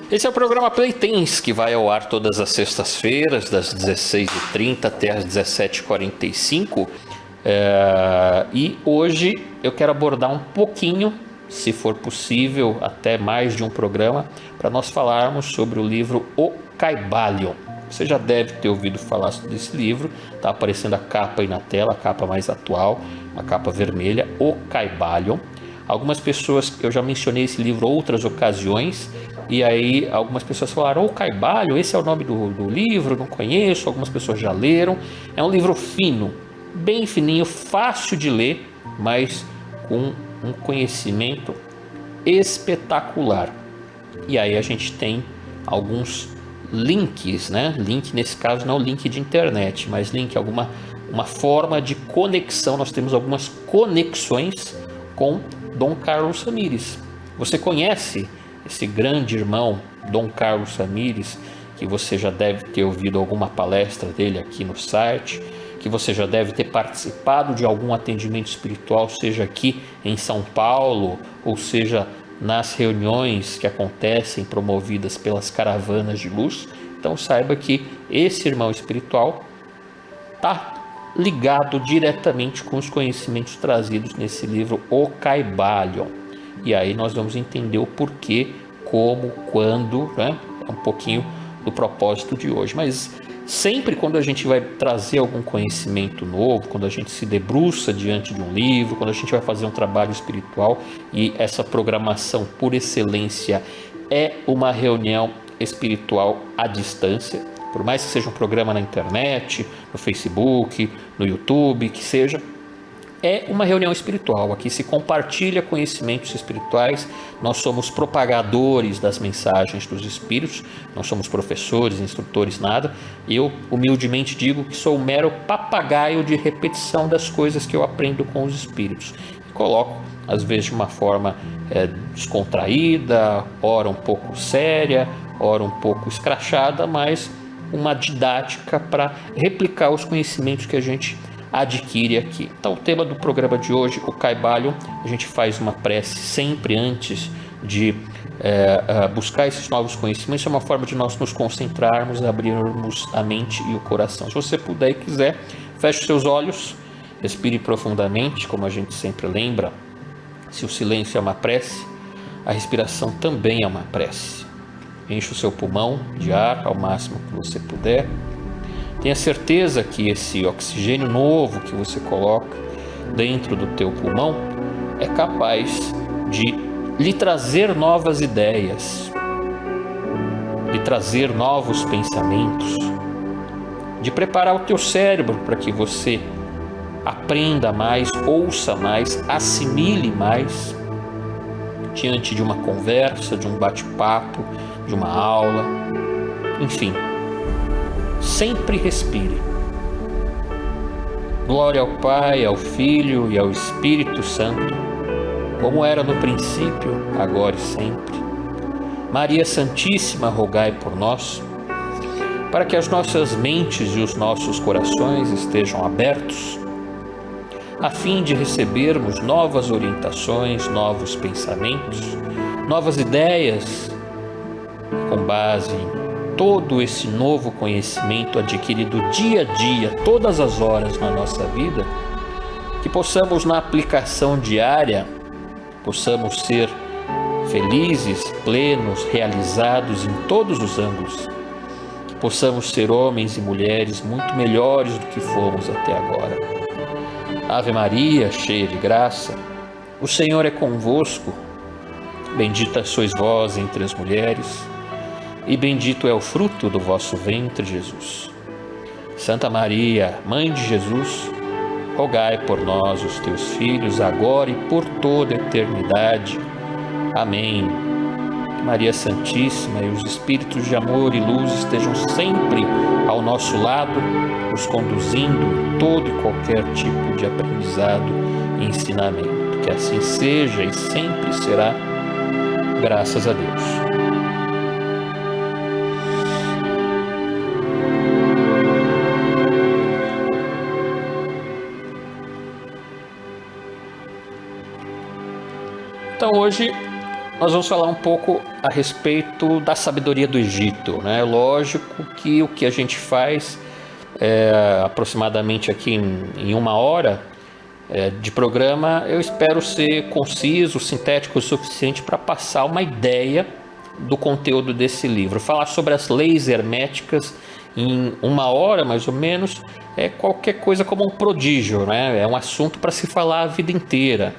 Esse é o programa Playtens, que vai ao ar todas as sextas-feiras, das 16h30 até as 17h45. E hoje eu quero abordar um pouquinho, se for possível, até mais de um programa, para nós falarmos sobre o livro O Kybalion. Você já deve ter ouvido falar desse livro, está aparecendo a capa aí na tela, a capa mais atual, uma capa vermelha, O Kybalion. Algumas pessoas, eu já mencionei esse livro em outras ocasiões, e aí algumas pessoas falaram: O Kybalion, esse é o nome do livro, não conheço, algumas pessoas já leram. É um livro fino, bem fininho, fácil de ler, mas com um conhecimento espetacular. E aí a gente tem alguns links, né? Link nesse caso não link de internet, mas link, uma forma de conexão. Nós temos algumas conexões com Dom Carlos Ramírez. Você conhece esse grande irmão Dom Carlos Ramírez, que você já deve ter ouvido alguma palestra dele aqui no site, que você já deve ter participado de algum atendimento espiritual, seja aqui em São Paulo, ou seja nas reuniões que acontecem promovidas pelas caravanas de luz. Então saiba que esse irmão espiritual está ligado diretamente com os conhecimentos trazidos nesse livro O Kybalion. E aí nós vamos entender o porquê, como, quando, né? É um pouquinho do propósito de hoje. Mas sempre quando a gente vai trazer algum conhecimento novo, quando a gente se debruça diante de um livro, quando a gente vai fazer um trabalho espiritual, e essa programação por excelência é uma reunião espiritual à distância, por mais que seja um programa na internet, no Facebook, no YouTube, que seja, é uma reunião espiritual. Aqui se compartilha conhecimentos espirituais. Nós somos propagadores das mensagens dos espíritos, não somos professores, instrutores, nada. Eu humildemente digo que sou um mero papagaio de repetição das coisas que eu aprendo com os espíritos. Coloco às vezes de uma forma descontraída, ora um pouco séria, ora um pouco escrachada, mas uma didática para replicar os conhecimentos que a gente adquire aqui. Então, o tema do programa de hoje, o Kybalion, a gente faz uma prece sempre antes de buscar esses novos conhecimentos. É uma forma de nós nos concentrarmos, abrirmos a mente e o coração. Se você puder e quiser, feche os seus olhos, respire profundamente, como a gente sempre lembra. Se o silêncio é uma prece, a respiração também é uma prece. Enche o seu pulmão de ar ao máximo que você puder. Tenha certeza que esse oxigênio novo que você coloca dentro do teu pulmão é capaz de lhe trazer novas ideias, de trazer novos pensamentos, de preparar o teu cérebro para que você aprenda mais, ouça mais, assimile mais diante de uma conversa, de um bate-papo, de uma aula, enfim. Sempre respire. Glória ao Pai, ao Filho e ao Espírito Santo, como era no princípio, agora e sempre. Maria Santíssima, rogai por nós, para que as nossas mentes e os nossos corações estejam abertos, a fim de recebermos novas orientações, novos pensamentos, novas ideias, com base em todo esse novo conhecimento adquirido dia a dia, todas as horas na nossa vida, que possamos na aplicação diária, possamos ser felizes, plenos, realizados em todos os ângulos, que possamos ser homens e mulheres muito melhores do que fomos até agora. Ave Maria, cheia de graça, o Senhor é convosco, bendita sois vós entre as mulheres, e bendito é o fruto do vosso ventre, Jesus. Santa Maria, Mãe de Jesus, rogai por nós, os teus filhos, agora e por toda a eternidade. Amém. Maria Santíssima e os Espíritos de amor e luz estejam sempre ao nosso lado, nos conduzindo em todo e qualquer tipo de aprendizado e ensinamento. Que assim seja e sempre será, graças a Deus. Então hoje nós vamos falar um pouco a respeito da sabedoria do Egito, né? Lógico que o que a gente faz aproximadamente aqui em 1 hora de programa, eu espero ser conciso, sintético o suficiente para passar uma ideia do conteúdo desse livro. Falar sobre as leis herméticas em 1 hora, mais ou menos, é qualquer coisa como um prodígio, né? É um assunto para se falar a vida inteira.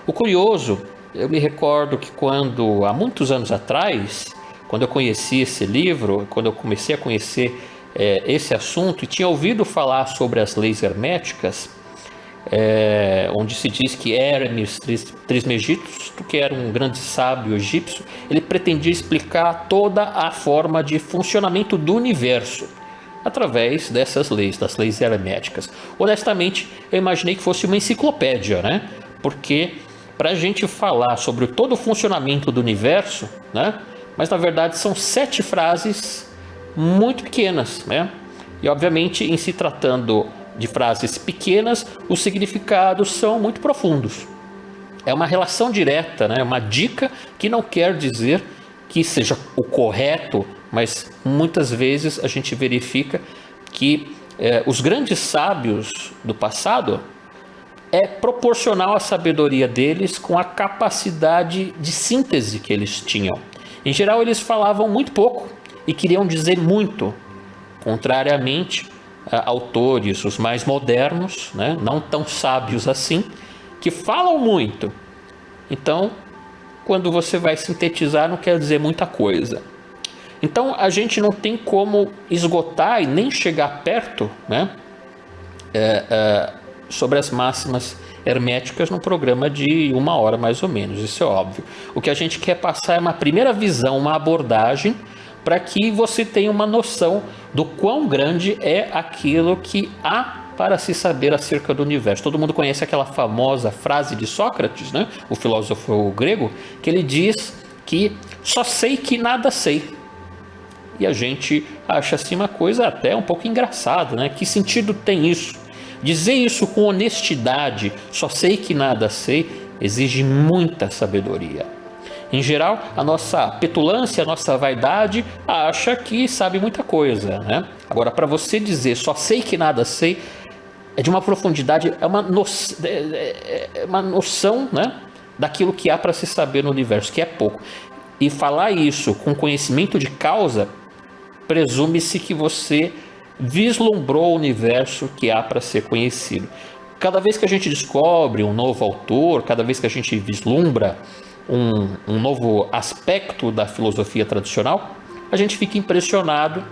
O curioso, eu me recordo que quando, há muitos anos atrás, quando eu conheci esse livro, quando eu comecei a conhecer esse assunto e tinha ouvido falar sobre as leis herméticas, onde se diz que Hermes Trismegisto, que era um grande sábio egípcio, ele pretendia explicar toda a forma de funcionamento do universo através dessas leis, das leis herméticas. Honestamente, eu imaginei que fosse uma enciclopédia, né? Porque para a gente falar sobre todo o funcionamento do universo, né? Mas na verdade são 7 frases muito pequenas, né? E obviamente, em se tratando de frases pequenas, os significados são muito profundos. É uma relação direta, né? Uma dica que não quer dizer que seja o correto, mas muitas vezes a gente verifica que os grandes sábios do passado é proporcional à sabedoria deles com a capacidade de síntese que eles tinham. Em geral, eles falavam muito pouco e queriam dizer muito, contrariamente a autores, os mais modernos, né, não tão sábios assim, que falam muito. Então, quando você vai sintetizar, não quer dizer muita coisa. Então, a gente não tem como esgotar e nem chegar perto, né, sobre as máximas herméticas num programa de 1 hora mais ou menos, isso é óbvio. O que a gente quer passar é uma primeira visão, uma abordagem, para que você tenha uma noção do quão grande é aquilo que há para se saber acerca do universo. Todo mundo conhece aquela famosa frase de Sócrates, né? O filósofo grego, que ele diz que só sei que nada sei. E a gente acha assim uma coisa até um pouco engraçada, né? Que sentido tem isso? Dizer isso com honestidade, só sei que nada sei, exige muita sabedoria. Em geral, a nossa petulância, a nossa vaidade acha que sabe muita coisa, né? Agora, para você dizer só sei que nada sei, é de uma profundidade, é uma noção, né, daquilo que há para se saber no universo, que é pouco. E falar isso com conhecimento de causa, presume-se que você vislumbrou o universo que há para ser conhecido. Cada vez que a gente descobre um novo autor, cada vez que a gente vislumbra um novo aspecto da filosofia tradicional, a gente fica impressionado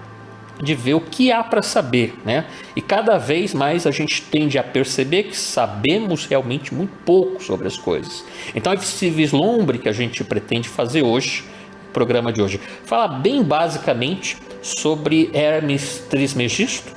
de ver o que há para saber, né? E cada vez mais a gente tende a perceber que sabemos realmente muito pouco sobre as coisas. Então esse vislumbre que a gente pretende fazer hoje, no programa de hoje, fala bem basicamente sobre Hermes Trismegisto,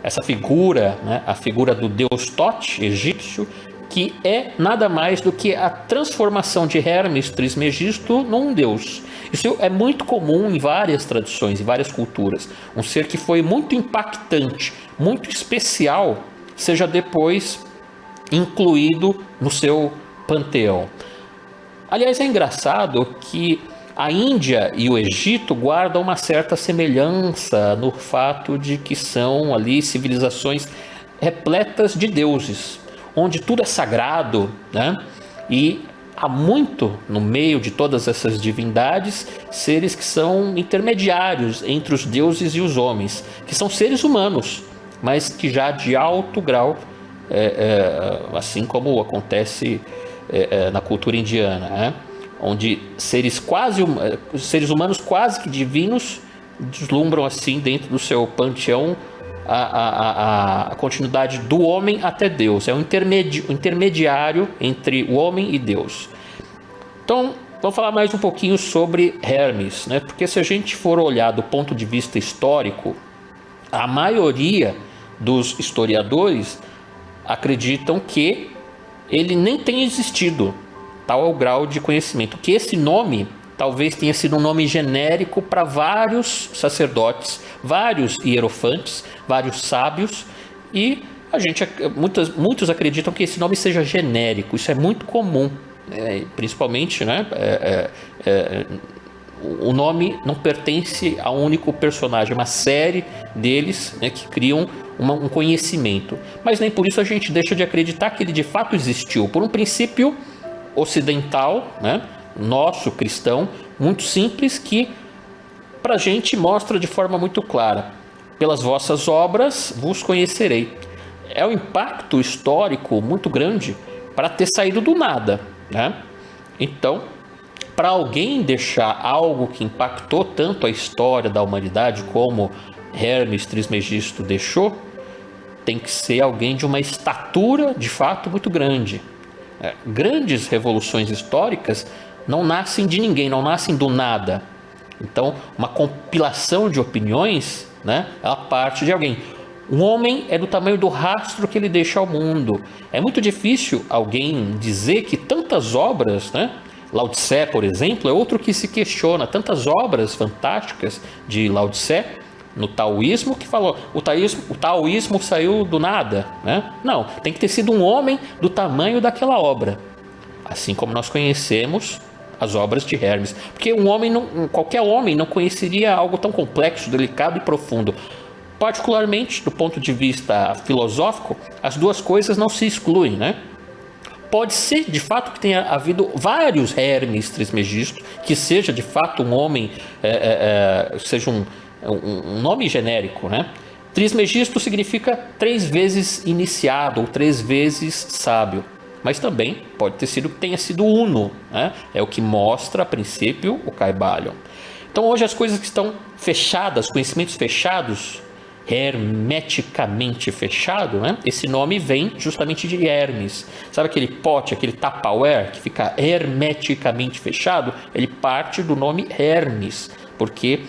essa figura, né? A figura do deus Tote egípcio, que é nada mais do que a transformação de Hermes Trismegisto num deus. Isso é muito comum em várias tradições, em várias culturas. Um ser que foi muito impactante, muito especial, seja depois incluído no seu panteão. Aliás, é engraçado que a Índia e o Egito guardam uma certa semelhança no fato de que são ali civilizações repletas de deuses, onde tudo é sagrado, né? E há muito no meio de todas essas divindades seres que são intermediários entre os deuses e os homens, que são seres humanos, mas que já de alto grau, assim como acontece na cultura indiana, né? Onde seres humanos quase que divinos deslumbram assim dentro do seu panteão a continuidade do homem até Deus. É um intermediário entre o homem e Deus. Então, vamos falar mais um pouquinho sobre Hermes, né? Porque se a gente for olhar do ponto de vista histórico, a maioria dos historiadores acreditam que ele nem tenha existido, tal é o grau de conhecimento, que esse nome talvez tenha sido um nome genérico para vários sacerdotes, vários hierofantes, vários sábios, e muitos acreditam que esse nome seja genérico. Isso é muito comum principalmente, né, o nome não pertence a um único personagem, é uma série deles, né, que criam um conhecimento. Mas nem por isso a gente deixa de acreditar que ele de fato existiu, por um princípio ocidental, né, nosso, cristão, muito simples, que para a gente mostra de forma muito clara: pelas vossas obras vos conhecerei. É um impacto histórico muito grande para ter saído do nada, né? Então, para alguém deixar algo que impactou tanto a história da humanidade como Hermes Trismegisto deixou, tem que ser alguém de uma estatura de fato muito grande. Grandes revoluções históricas não nascem de ninguém, não nascem do nada. Então, uma compilação de opiniões, né, ela parte de alguém. Um homem é do tamanho do rastro que ele deixa ao mundo. É muito difícil alguém dizer que tantas obras, né, Lao Tse, por exemplo, é outro que se questiona. Tantas obras fantásticas de Lao Tse no taoísmo, que falou o taoísmo saiu do nada, né? Não, tem que ter sido um homem do tamanho daquela obra. Assim como nós conhecemos as obras de Hermes. Porque qualquer homem não conheceria algo tão complexo, delicado e profundo. Particularmente, do ponto de vista filosófico, as duas coisas não se excluem, né? Pode ser, de fato, que tenha havido vários Hermes Trismegisto, que seja, de fato, um homem, seja um nome genérico, né? Trismegisto significa 3 vezes iniciado ou 3 vezes sábio. Mas também pode ter sido que tenha sido uno, né? É o que mostra, a princípio, o Kybalion. Então, hoje, as coisas que estão fechadas, conhecimentos fechados, hermeticamente fechado, né? Esse nome vem justamente de Hermes. Sabe aquele pote, aquele Tupperware que fica hermeticamente fechado? Ele parte do nome Hermes, porque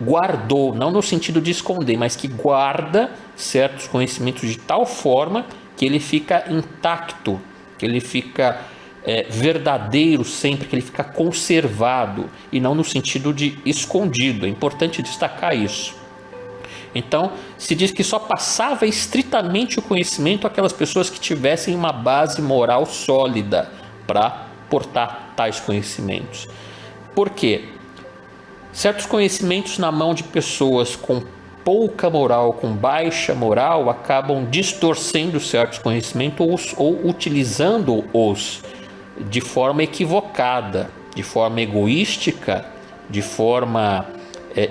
guardou, não no sentido de esconder, mas que guarda certos conhecimentos de tal forma que ele fica intacto, que ele fica verdadeiro sempre, que ele fica conservado, e não no sentido de escondido. É importante destacar isso. Então, se diz que só passava estritamente o conhecimento àquelas pessoas que tivessem uma base moral sólida para portar tais conhecimentos. Por quê? Certos conhecimentos na mão de pessoas com pouca moral, com baixa moral, acabam distorcendo certos conhecimentos ou utilizando-os de forma equivocada, de forma egoística, de forma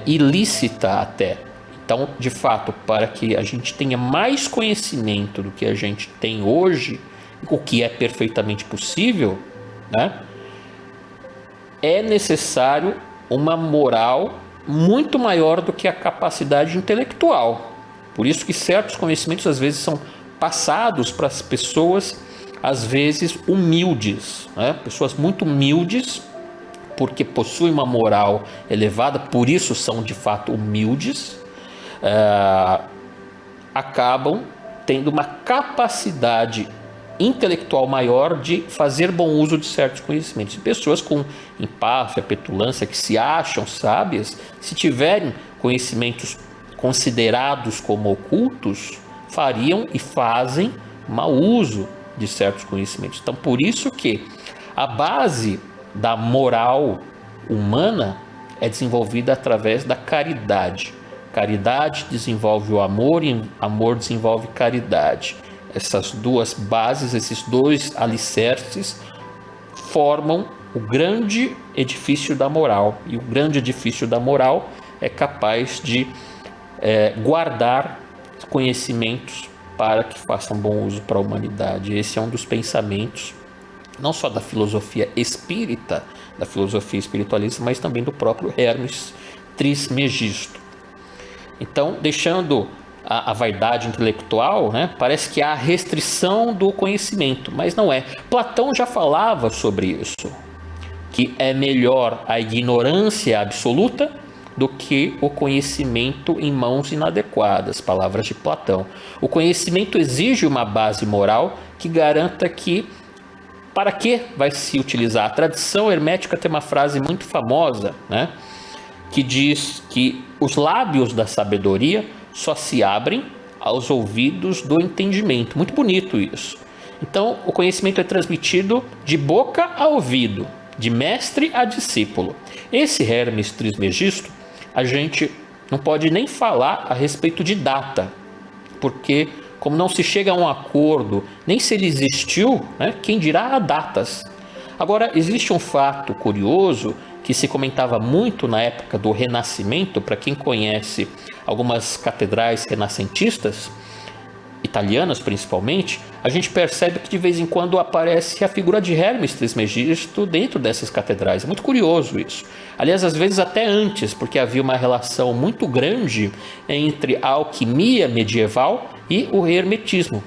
ilícita até. Então, de fato, para que a gente tenha mais conhecimento do que a gente tem hoje, o que é perfeitamente possível, né, é necessário uma moral muito maior do que a capacidade intelectual. Por isso que certos conhecimentos às vezes são passados para as pessoas, às vezes humildes, né? Pessoas muito humildes, porque possuem uma moral elevada, por isso são de fato humildes, acabam tendo uma capacidade intelectual maior de fazer bom uso de certos conhecimentos. E pessoas com empáfia, petulância, que se acham sábias, se tiverem conhecimentos considerados como ocultos, fariam e fazem mau uso de certos conhecimentos. Então, por isso que a base da moral humana é desenvolvida através da caridade. Caridade desenvolve o amor e amor desenvolve caridade. Essas duas bases, esses dois alicerces formam o grande edifício da moral. E o grande edifício da moral é capaz de guardar conhecimentos para que façam bom uso para a humanidade. Esse é um dos pensamentos, não só da filosofia espírita, da filosofia espiritualista, mas também do próprio Hermes Trismegisto. Então, deixando a vaidade intelectual, né, parece que há restrição do conhecimento, mas não é. Platão já falava sobre isso, que é melhor a ignorância absoluta do que o conhecimento em mãos inadequadas, palavras de Platão. O conhecimento exige uma base moral que garanta que, para que vai se utilizar? A tradição hermética tem uma frase muito famosa, né, que diz que os lábios da sabedoria só se abrem aos ouvidos do entendimento. Muito bonito isso. Então, o conhecimento é transmitido de boca a ouvido, de mestre a discípulo. Esse Hermes Trismegisto, a gente não pode nem falar a respeito de data, porque como não se chega a um acordo, nem se ele existiu, né, quem dirá a datas. Agora, existe um fato curioso que se comentava muito na época do Renascimento, para quem conhece algumas catedrais renascentistas, italianas principalmente, a gente percebe que de vez em quando aparece a figura de Hermes Trismegisto dentro dessas catedrais. É muito curioso isso. Aliás, às vezes até antes, porque havia uma relação muito grande entre a alquimia medieval e o hermetismo.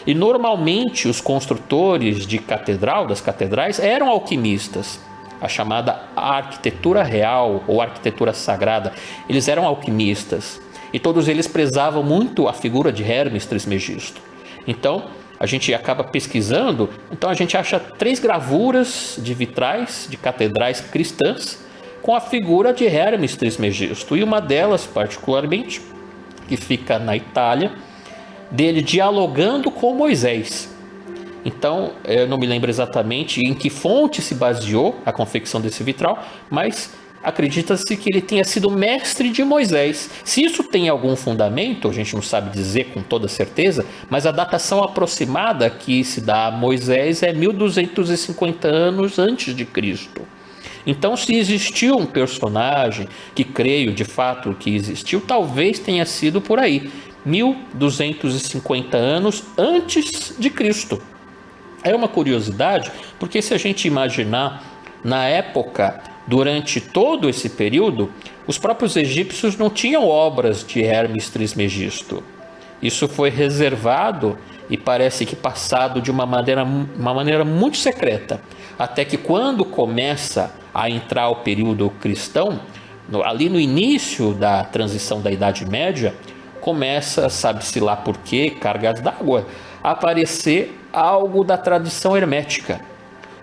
E normalmente os construtores de catedral, das catedrais, eram alquimistas. A chamada arquitetura real ou arquitetura sagrada, eles eram alquimistas. E todos eles prezavam muito a figura de Hermes Trismegisto. Então, a gente acaba pesquisando, então a gente acha 3 gravuras de vitrais de catedrais cristãs com a figura de Hermes Trismegisto. E uma delas, particularmente, que fica na Itália, dele dialogando com Moisés. Então, eu não me lembro exatamente em que fonte se baseou a confecção desse vitral, mas acredita-se que ele tenha sido mestre de Moisés. Se isso tem algum fundamento, a gente não sabe dizer com toda certeza, mas a datação aproximada que se dá a Moisés é 1250 anos antes de Cristo. Então, se existiu um personagem, que creio de fato que existiu, talvez tenha sido por aí, 1250 anos antes de Cristo. É uma curiosidade, porque se a gente imaginar, na época, durante todo esse período, os próprios egípcios não tinham obras de Hermes Trismegisto. Isso foi reservado e parece que passado de uma maneira muito secreta, até que quando começa a entrar o período cristão, ali no início da transição da Idade Média, começa, sabe-se lá por quê, cargas d'água, a aparecer algo da tradição hermética.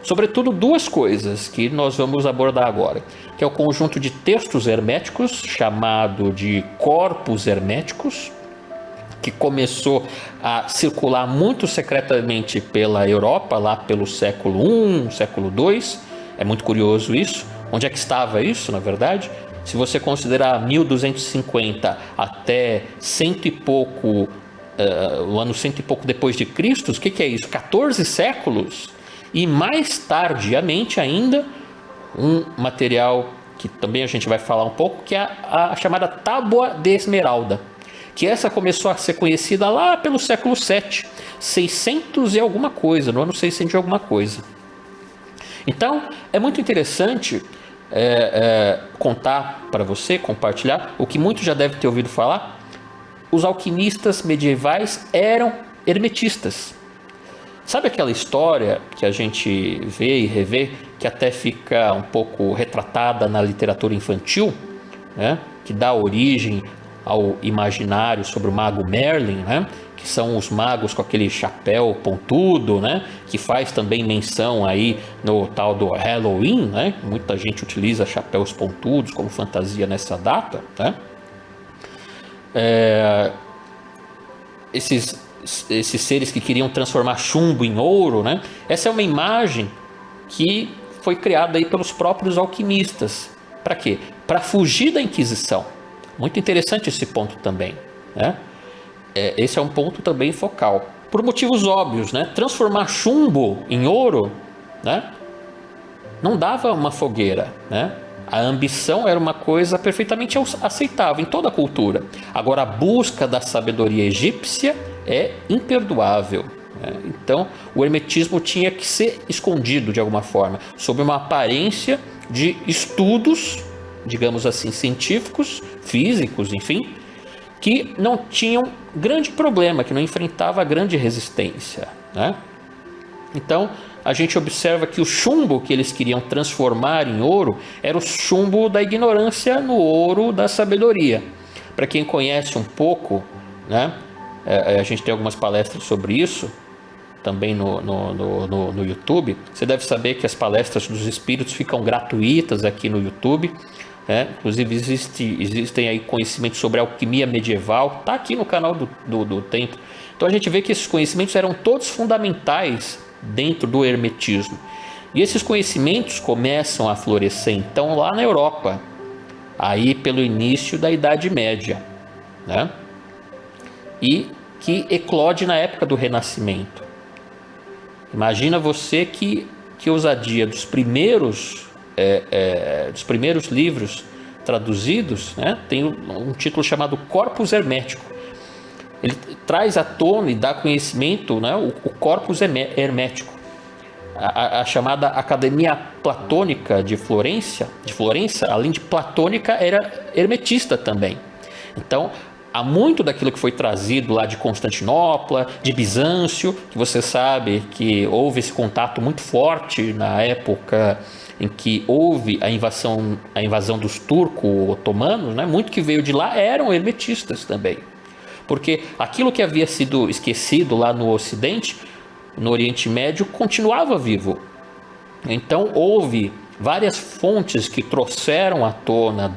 Sobretudo 2 coisas que nós vamos abordar agora, que é o conjunto de textos herméticos, chamado de corpos herméticos, que começou a circular muito secretamente pela Europa, lá pelo século I, século II. É muito curioso isso. Onde é que estava isso, na verdade? Se você considerar 1250 até cento e pouco, o ano cento e pouco depois de Cristo, o que é isso? 14 séculos? E mais tardiamente ainda, um material que também a gente vai falar um pouco, que é a chamada Tábua de Esmeralda, que essa começou a ser conhecida lá pelo século VII, 600 e alguma coisa, no ano 600 e alguma coisa. Então, é muito interessante contar para você, compartilhar, o que muitos já devem ter ouvido falar, os alquimistas medievais eram hermetistas. Sabe aquela história que a gente vê e revê, que até fica um pouco retratada na literatura infantil, né? Que dá origem ao imaginário sobre o mago Merlin, né? Que são os magos com aquele chapéu pontudo, né? Que faz também menção aí no tal do Halloween, né? Muita gente utiliza chapéus pontudos como fantasia nessa data, né? Esses seres que queriam transformar chumbo em ouro, né? Essa é uma imagem que foi criada aí pelos próprios alquimistas. Para quê? Para fugir da Inquisição. Muito interessante esse ponto também, né? Esse é um ponto também focal. Por motivos óbvios, né? Transformar chumbo em ouro, né? Não dava uma fogueira, né? A ambição era uma coisa perfeitamente aceitável em toda a cultura. Agora, a busca da sabedoria egípcia é imperdoável, né? Então, o hermetismo tinha que ser escondido de alguma forma, sob uma aparência de estudos, digamos assim, científicos, físicos, enfim, que não tinham grande problema, que não enfrentava grande resistência, né? Então, a gente observa que o chumbo que eles queriam transformar em ouro era o chumbo da ignorância no ouro da sabedoria. Para quem conhece um pouco, né, a gente tem algumas palestras sobre isso, também no YouTube. Você deve saber que as palestras dos espíritos ficam gratuitas aqui no YouTube. Inclusive existem aí conhecimentos sobre alquimia medieval, está aqui no canal do Templo. Então a gente vê que esses conhecimentos eram todos fundamentais dentro do hermetismo. E esses conhecimentos começam a florescer então lá na Europa, aí pelo início da Idade Média, né? E que eclode na época do Renascimento. Imagina você que ousadia dos primeiros livros traduzidos, né? Tem um título chamado Corpus Hermético. Ele traz à tona e dá conhecimento, né? O corpus hermético. A chamada Academia Platônica de Florença, além de platônica, era hermetista também. Então, há muito daquilo que foi trazido lá de Constantinopla, de Bizâncio, que você sabe que houve esse contato muito forte na época em que houve a invasão dos turco-otomanos, né? Muito que veio de lá eram hermetistas também. Porque aquilo que havia sido esquecido lá no Ocidente, no Oriente Médio, continuava vivo. Então houve várias fontes que trouxeram à tona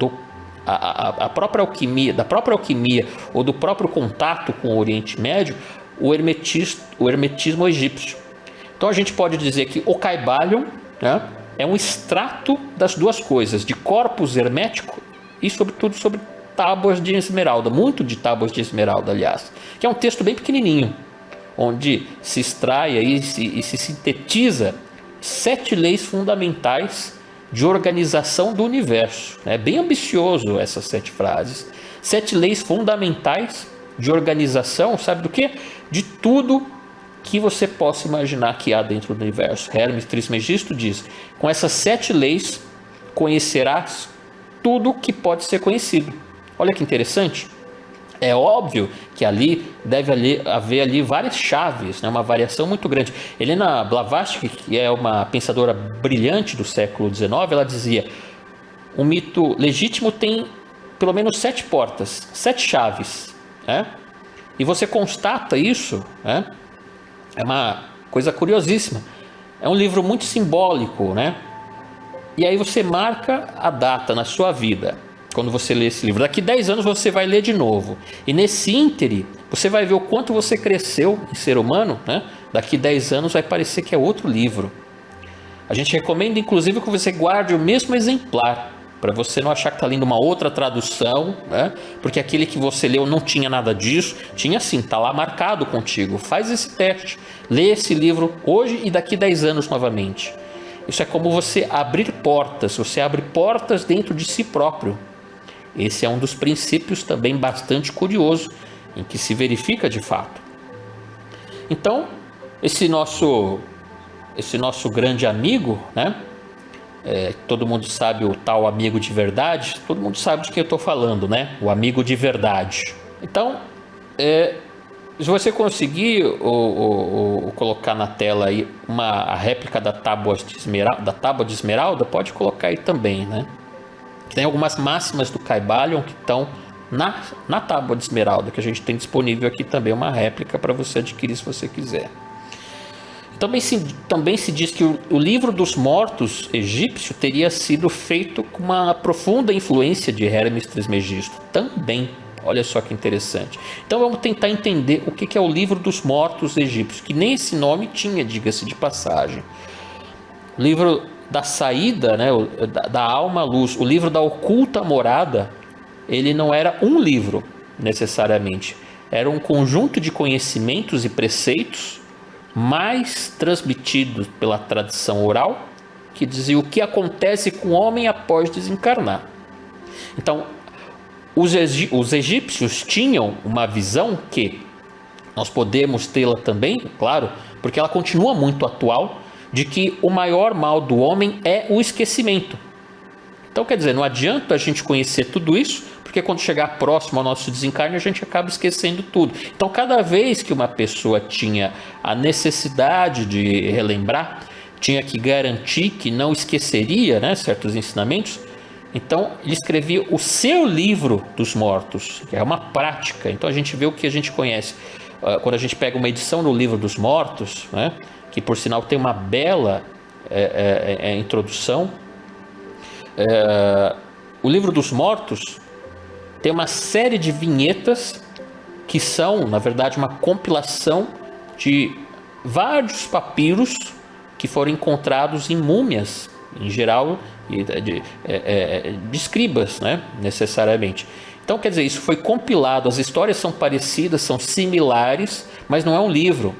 a própria alquimia, da própria alquimia ou do próprio contato com o Oriente Médio, o hermetismo egípcio. Então a gente pode dizer que o Kybalion, né, é um extrato das duas coisas, de corpus hermético e sobretudo sobre tábuas de esmeralda, muito de tábuas de esmeralda, aliás, que é um texto bem pequenininho, onde se extrai e se sintetiza 7 leis fundamentais de organização do universo. É bem ambicioso essas 7 frases. 7 leis fundamentais de organização, sabe do quê? De tudo que você possa imaginar que há dentro do universo. Hermes Trismegisto diz: com essas 7 leis conhecerás tudo que pode ser conhecido. Olha que interessante. É óbvio que ali deve haver ali várias chaves, né? Uma variação muito grande. Helena Blavatsky, que é uma pensadora brilhante do século XIX, ela dizia: o mito legítimo tem pelo menos 7 portas, 7 chaves, né? E você constata isso, né? É uma coisa curiosíssima. É um livro muito simbólico, né? E aí você marca a data na sua vida. Quando você lê esse livro, daqui 10 anos você vai ler de novo. E nesse íntere, você vai ver o quanto você cresceu em ser humano, né? Daqui 10 anos vai parecer que é outro livro. A gente recomenda, inclusive, que você guarde o mesmo exemplar, para você não achar que está lendo uma outra tradução, né? Porque aquele que você leu não tinha nada disso. Tinha sim, está lá marcado contigo. Faz esse teste. Lê esse livro hoje e daqui 10 anos novamente. Isso é como você abrir portas. Você abre portas dentro de si próprio. Esse é um dos princípios também bastante curioso, em que se verifica de fato. Então, esse nosso grande amigo, né? Todo mundo sabe o tal amigo de verdade, todo mundo sabe de quem eu estou falando, né? O amigo de verdade. Então, se você conseguir colocar na tela aí a réplica da tábua de esmeralda, pode colocar aí também, né? Tem algumas máximas do Kybalion que estão na tábua de esmeralda, que a gente tem disponível aqui também uma réplica para você adquirir se você quiser. Também se diz que o livro dos mortos egípcio teria sido feito com uma profunda influência de Hermes Trismegisto. Também, olha só que interessante. Então vamos tentar entender o que é o livro dos mortos egípcios, que nem esse nome tinha, diga-se de passagem. O livro da saída, né, da alma à luz, o livro da oculta morada, ele não era um livro necessariamente, era um conjunto de conhecimentos e preceitos mais transmitidos pela tradição oral, que dizia o que acontece com o homem após desencarnar. Então, os egípcios tinham uma visão que nós podemos tê-la também, claro, porque ela continua muito atual, de que o maior mal do homem é o esquecimento. Então, quer dizer, não adianta a gente conhecer tudo isso, porque quando chegar próximo ao nosso desencarne, a gente acaba esquecendo tudo. Então, cada vez que uma pessoa tinha a necessidade de relembrar, tinha que garantir que não esqueceria, né, certos ensinamentos, então ele escrevia o seu livro dos mortos, que é uma prática. Então a gente vê o que a gente conhece. Quando a gente pega uma edição do livro dos mortos, né, que por sinal tem uma bela introdução, o Livro dos Mortos tem uma série de vinhetas que são, na verdade, uma compilação de vários papiros que foram encontrados em múmias, em geral, de escribas, né, necessariamente. Então, quer dizer, isso foi compilado, as histórias são parecidas, são similares, mas não é um livro.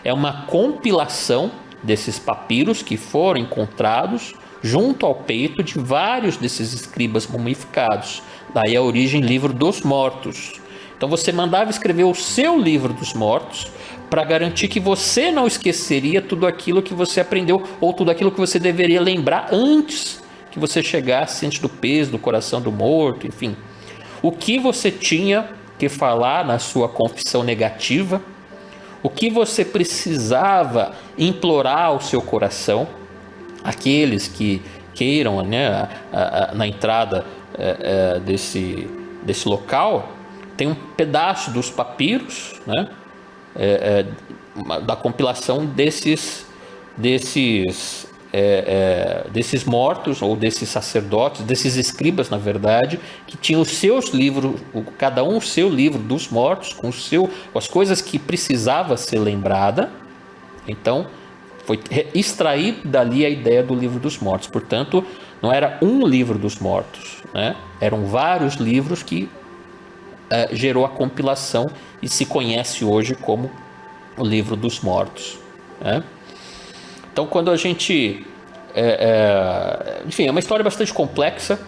É uma compilação desses papiros que foram encontrados junto ao peito de vários desses escribas mumificados. Daí a origem Livro dos Mortos. Então você mandava escrever o seu Livro dos Mortos para garantir que você não esqueceria tudo aquilo que você aprendeu ou tudo aquilo que você deveria lembrar antes que você chegasse antes do peso do coração do morto, enfim. O que você tinha que falar na sua confissão negativa, o que você precisava implorar ao seu coração, aqueles que queiram, né, na entrada desse local, tem um pedaço dos papiros, né, da compilação desses mortos, ou desses sacerdotes, desses escribas, na verdade, que tinham os seus livros, cada um o seu livro dos mortos, com as coisas que precisava ser lembrada. Então, foi extraído dali a ideia do Livro dos Mortos. Portanto, não era um livro dos mortos, né? Eram vários livros que gerou a compilação e se conhece hoje como o Livro dos Mortos, né? Então, quando a gente... enfim, é uma história bastante complexa,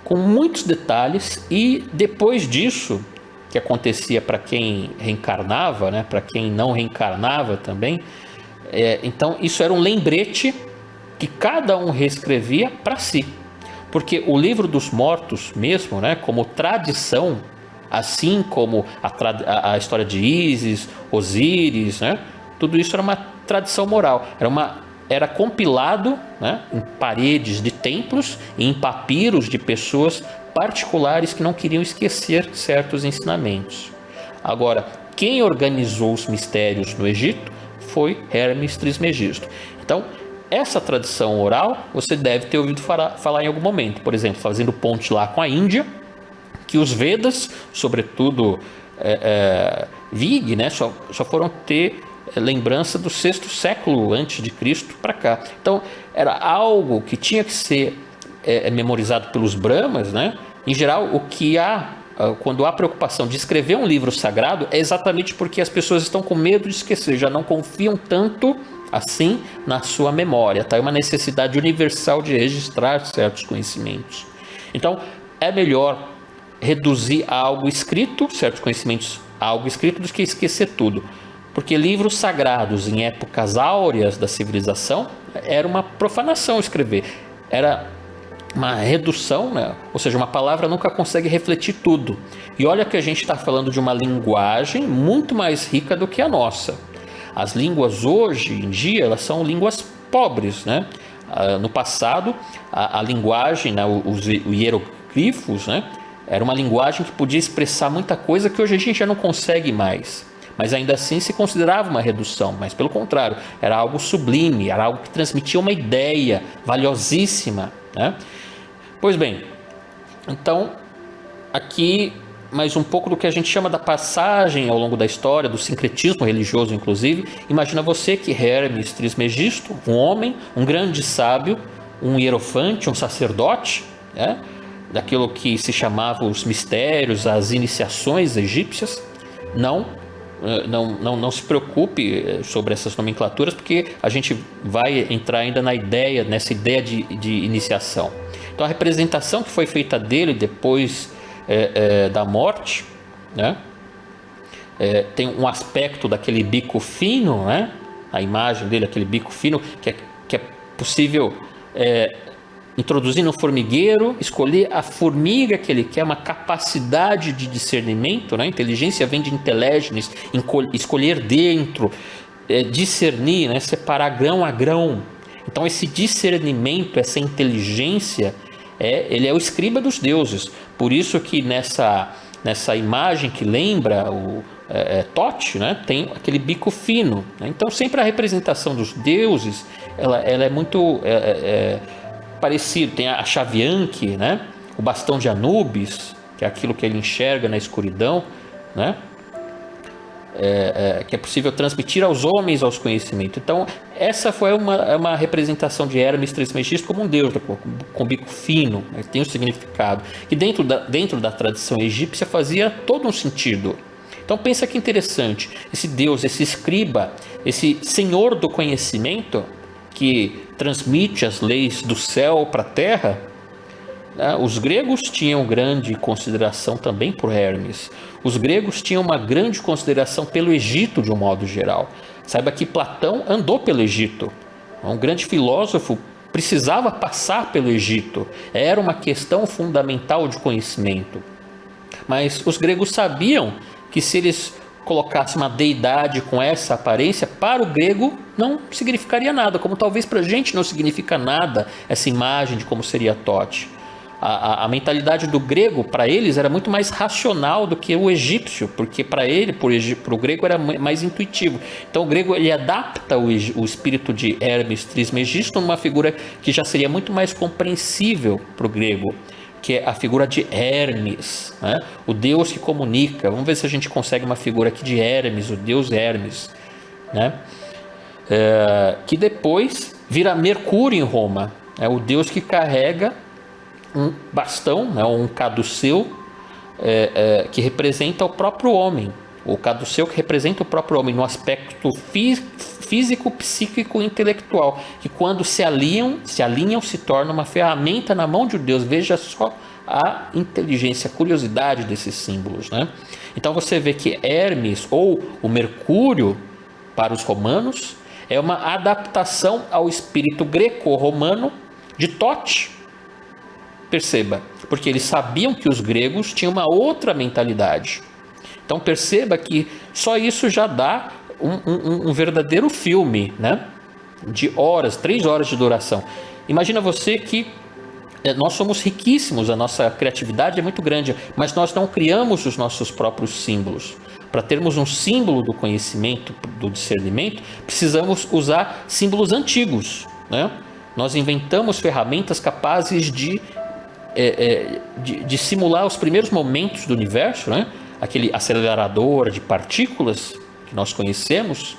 com muitos detalhes, e depois disso, que acontecia para quem reencarnava, né, para quem não reencarnava também, então isso era um lembrete que cada um reescrevia para si. Porque o Livro dos Mortos mesmo, né, como tradição, assim como a história de Ísis, Osíris, né, tudo isso era uma tradição moral, era compilado, né, em paredes de templos e em papiros de pessoas particulares que não queriam esquecer certos ensinamentos. Agora, quem organizou os mistérios no Egito foi Hermes Trismegisto. Então, essa tradição oral você deve ter ouvido falar em algum momento. Por exemplo, fazendo ponte lá com a Índia, que os Vedas, sobretudo Vig, né, só foram ter lembrança do 6º século antes de Cristo para cá. Então era algo que tinha que ser memorizado pelos Brahmas, né? Em geral, o que quando há preocupação de escrever um livro sagrado, é exatamente porque as pessoas estão com medo de esquecer, já não confiam tanto assim na sua memória, tá? É uma necessidade universal de registrar certos conhecimentos. Então é melhor reduzir a algo escrito, certos conhecimentos a algo escrito, do que esquecer tudo. Porque livros sagrados em épocas áureas da civilização era uma profanação escrever, era uma redução, né? Ou seja, uma palavra nunca consegue refletir tudo. E olha que a gente está falando de uma linguagem muito mais rica do que a nossa. As línguas hoje em dia, elas são línguas pobres, né? No passado, a linguagem, né, os hieroglifos, né, era uma linguagem que podia expressar muita coisa que hoje a gente já não consegue mais. Mas ainda assim se considerava uma redução, mas pelo contrário, era algo sublime, era algo que transmitia uma ideia valiosíssima, né? Pois bem, então aqui mais um pouco do que a gente chama da passagem ao longo da história, do sincretismo religioso inclusive. Imagina você que Hermes Trismegisto, um homem, um grande sábio, um hierofante, um sacerdote, né, daquilo que se chamava os mistérios, as iniciações egípcias, não se preocupe sobre essas nomenclaturas, porque a gente vai entrar ainda nessa ideia de iniciação. Então a representação que foi feita dele depois da morte, né, tem um aspecto daquele bico fino, né, a imagem dele, aquele bico fino que é possível introduzir no formigueiro, escolher a formiga que ele quer, uma capacidade de discernimento, né? Inteligência vem de intelligence, escolher dentro, discernir, né? Separar grão a grão. Então esse discernimento, essa inteligência, ele é o escriba dos deuses. Por isso que nessa imagem que lembra o Tote, né? Tem aquele bico fino, né? Então sempre a representação dos deuses, ela é muito... parecido, tem a Xavianque, né? o bastão de Anubis, que é aquilo que ele enxerga na escuridão, né? Que é possível transmitir aos homens aos conhecimentos. Então, essa foi uma representação de Hermes Trismegisto como um deus com bico fino, né? Tem um significado que dentro da tradição egípcia fazia todo um sentido. Então, pensa que interessante, esse deus, esse escriba, esse senhor do conhecimento que transmite as leis do céu para a terra. Os gregos tinham grande consideração também por Hermes. Os gregos tinham uma grande consideração pelo Egito de um modo geral. Saiba que Platão andou pelo Egito. Um grande filósofo precisava passar pelo Egito. Era uma questão fundamental de conhecimento. Mas os gregos sabiam que se eles colocassem uma deidade com essa aparência, para o grego não significaria nada, como talvez para a gente não significa nada essa imagem de como seria Tote. A mentalidade do grego, para eles, era muito mais racional do que o egípcio, porque para o grego era mais intuitivo. Então o grego ele adapta o espírito de Hermes Trismegisto numa figura que já seria muito mais compreensível para o grego, que é a figura de Hermes, né? O deus que comunica. Vamos ver se a gente consegue uma figura aqui de Hermes, o deus Hermes, né? Que depois vira Mercúrio em Roma, é o deus que carrega um bastão, né, um caduceu, que representa o próprio homem. O caduceu que representa o próprio homem no aspecto físico, psíquico e intelectual, que quando se alinham, se torna uma ferramenta na mão de Deus. Veja só a inteligência, a curiosidade desses símbolos, né? Então você vê que Hermes, ou o Mercúrio para os romanos, é uma adaptação ao espírito greco-romano de Tote. Perceba, porque eles sabiam que os gregos tinham uma outra mentalidade. Então perceba que só isso já dá um verdadeiro filme, né? De horas, 3 horas de duração. Imagina você que nós somos riquíssimos, a nossa criatividade é muito grande, mas nós não criamos os nossos próprios símbolos. Para termos um símbolo do conhecimento, do discernimento, precisamos usar símbolos antigos, né? Nós inventamos ferramentas capazes de simular os primeiros momentos do universo, né? Aquele acelerador de partículas que nós conhecemos,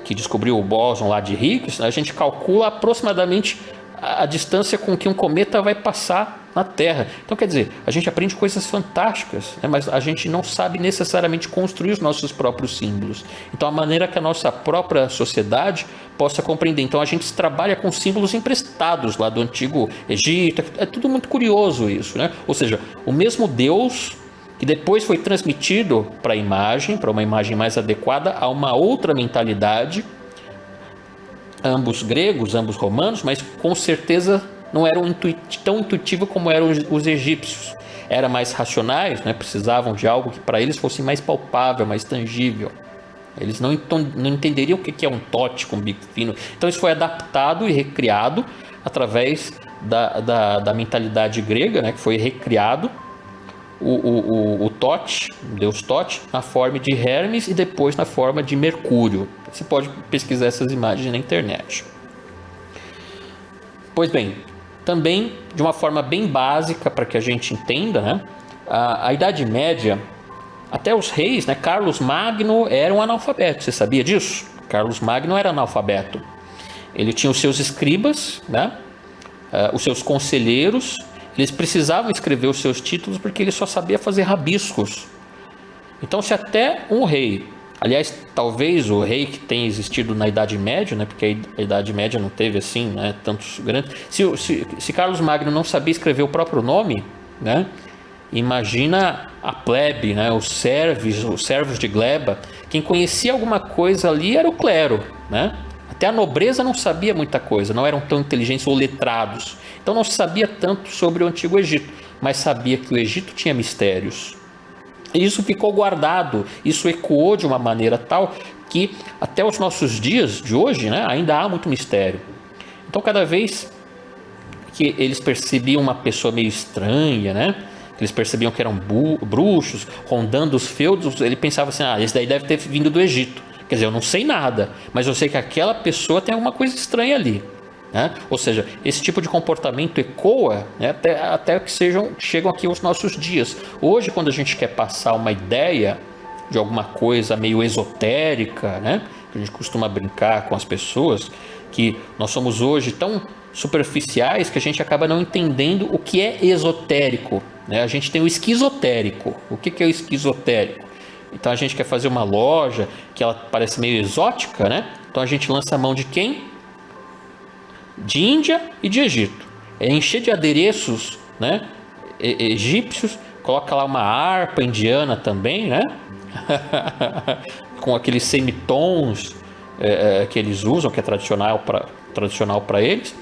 que descobriu o bóson lá de Higgs. A gente calcula aproximadamente a distância com que um cometa vai passar na Terra. Então, quer dizer, a gente aprende coisas fantásticas, né? Mas a gente não sabe necessariamente construir os nossos próprios símbolos. Então, a maneira que a nossa própria sociedade possa compreender. Então, a gente trabalha com símbolos emprestados lá do Antigo Egito. É tudo muito curioso isso, né? Ou seja, o mesmo Deus que depois foi transmitido para uma imagem mais adequada a uma outra mentalidade, ambos gregos, ambos romanos, mas com certeza não eram tão intuitivos como eram os egípcios. Eram mais racionais, né? Precisavam de algo que para eles fosse mais palpável, mais tangível. Eles não entenderiam o que é um Tote com bico fino. Então isso foi adaptado e recriado através da mentalidade grega, né? Que foi recriado o Tote, o deus Tote, na forma de Hermes e depois na forma de Mercúrio. Você pode pesquisar essas imagens na internet. Pois bem, também de uma forma bem básica para que a gente entenda, né? A Idade Média, até os reis, né? Carlos Magno era um analfabeto, você sabia disso? Carlos Magno era analfabeto. Ele tinha os seus escribas, né? Os seus conselheiros. Eles precisavam escrever os seus títulos porque ele só sabia fazer rabiscos. Então, se até um rei, aliás, talvez o rei que tenha existido na Idade Média, né, porque a Idade Média não teve assim, né, tantos grandes. Se Carlos Magno não sabia escrever o próprio nome, né, imagina a plebe, né, os servos de gleba. Quem conhecia alguma coisa ali era o clero, né? Até a nobreza não sabia muita coisa, não eram tão inteligentes ou letrados. Então não se sabia tanto sobre o Antigo Egito, mas sabia que o Egito tinha mistérios. E isso ficou guardado, isso ecoou de uma maneira tal que até os nossos dias de hoje, né, ainda há muito mistério. Então cada vez que eles percebiam uma pessoa meio estranha, né, eles percebiam que eram bruxos, rondando os feudos, ele pensava assim, esse daí deve ter vindo do Egito. Quer dizer, eu não sei nada, mas eu sei que aquela pessoa tem alguma coisa estranha ali. né? Ou seja, esse tipo de comportamento ecoa, né, até que chegam aqui os nossos dias. Hoje, quando a gente quer passar uma ideia de alguma coisa meio esotérica, né, que a gente costuma brincar com as pessoas, que nós somos hoje tão superficiais que a gente acaba não entendendo o que é esotérico, né? A gente tem o esquizotérico. O que é o esquizotérico? Então a gente quer fazer uma loja que ela parece meio exótica, né? Então a gente lança a mão de quem? De Índia e de Egito. É encher de adereços, né, egípcios, coloca lá uma harpa indiana também, né? Com aqueles semitons que eles usam, que é tradicional para eles.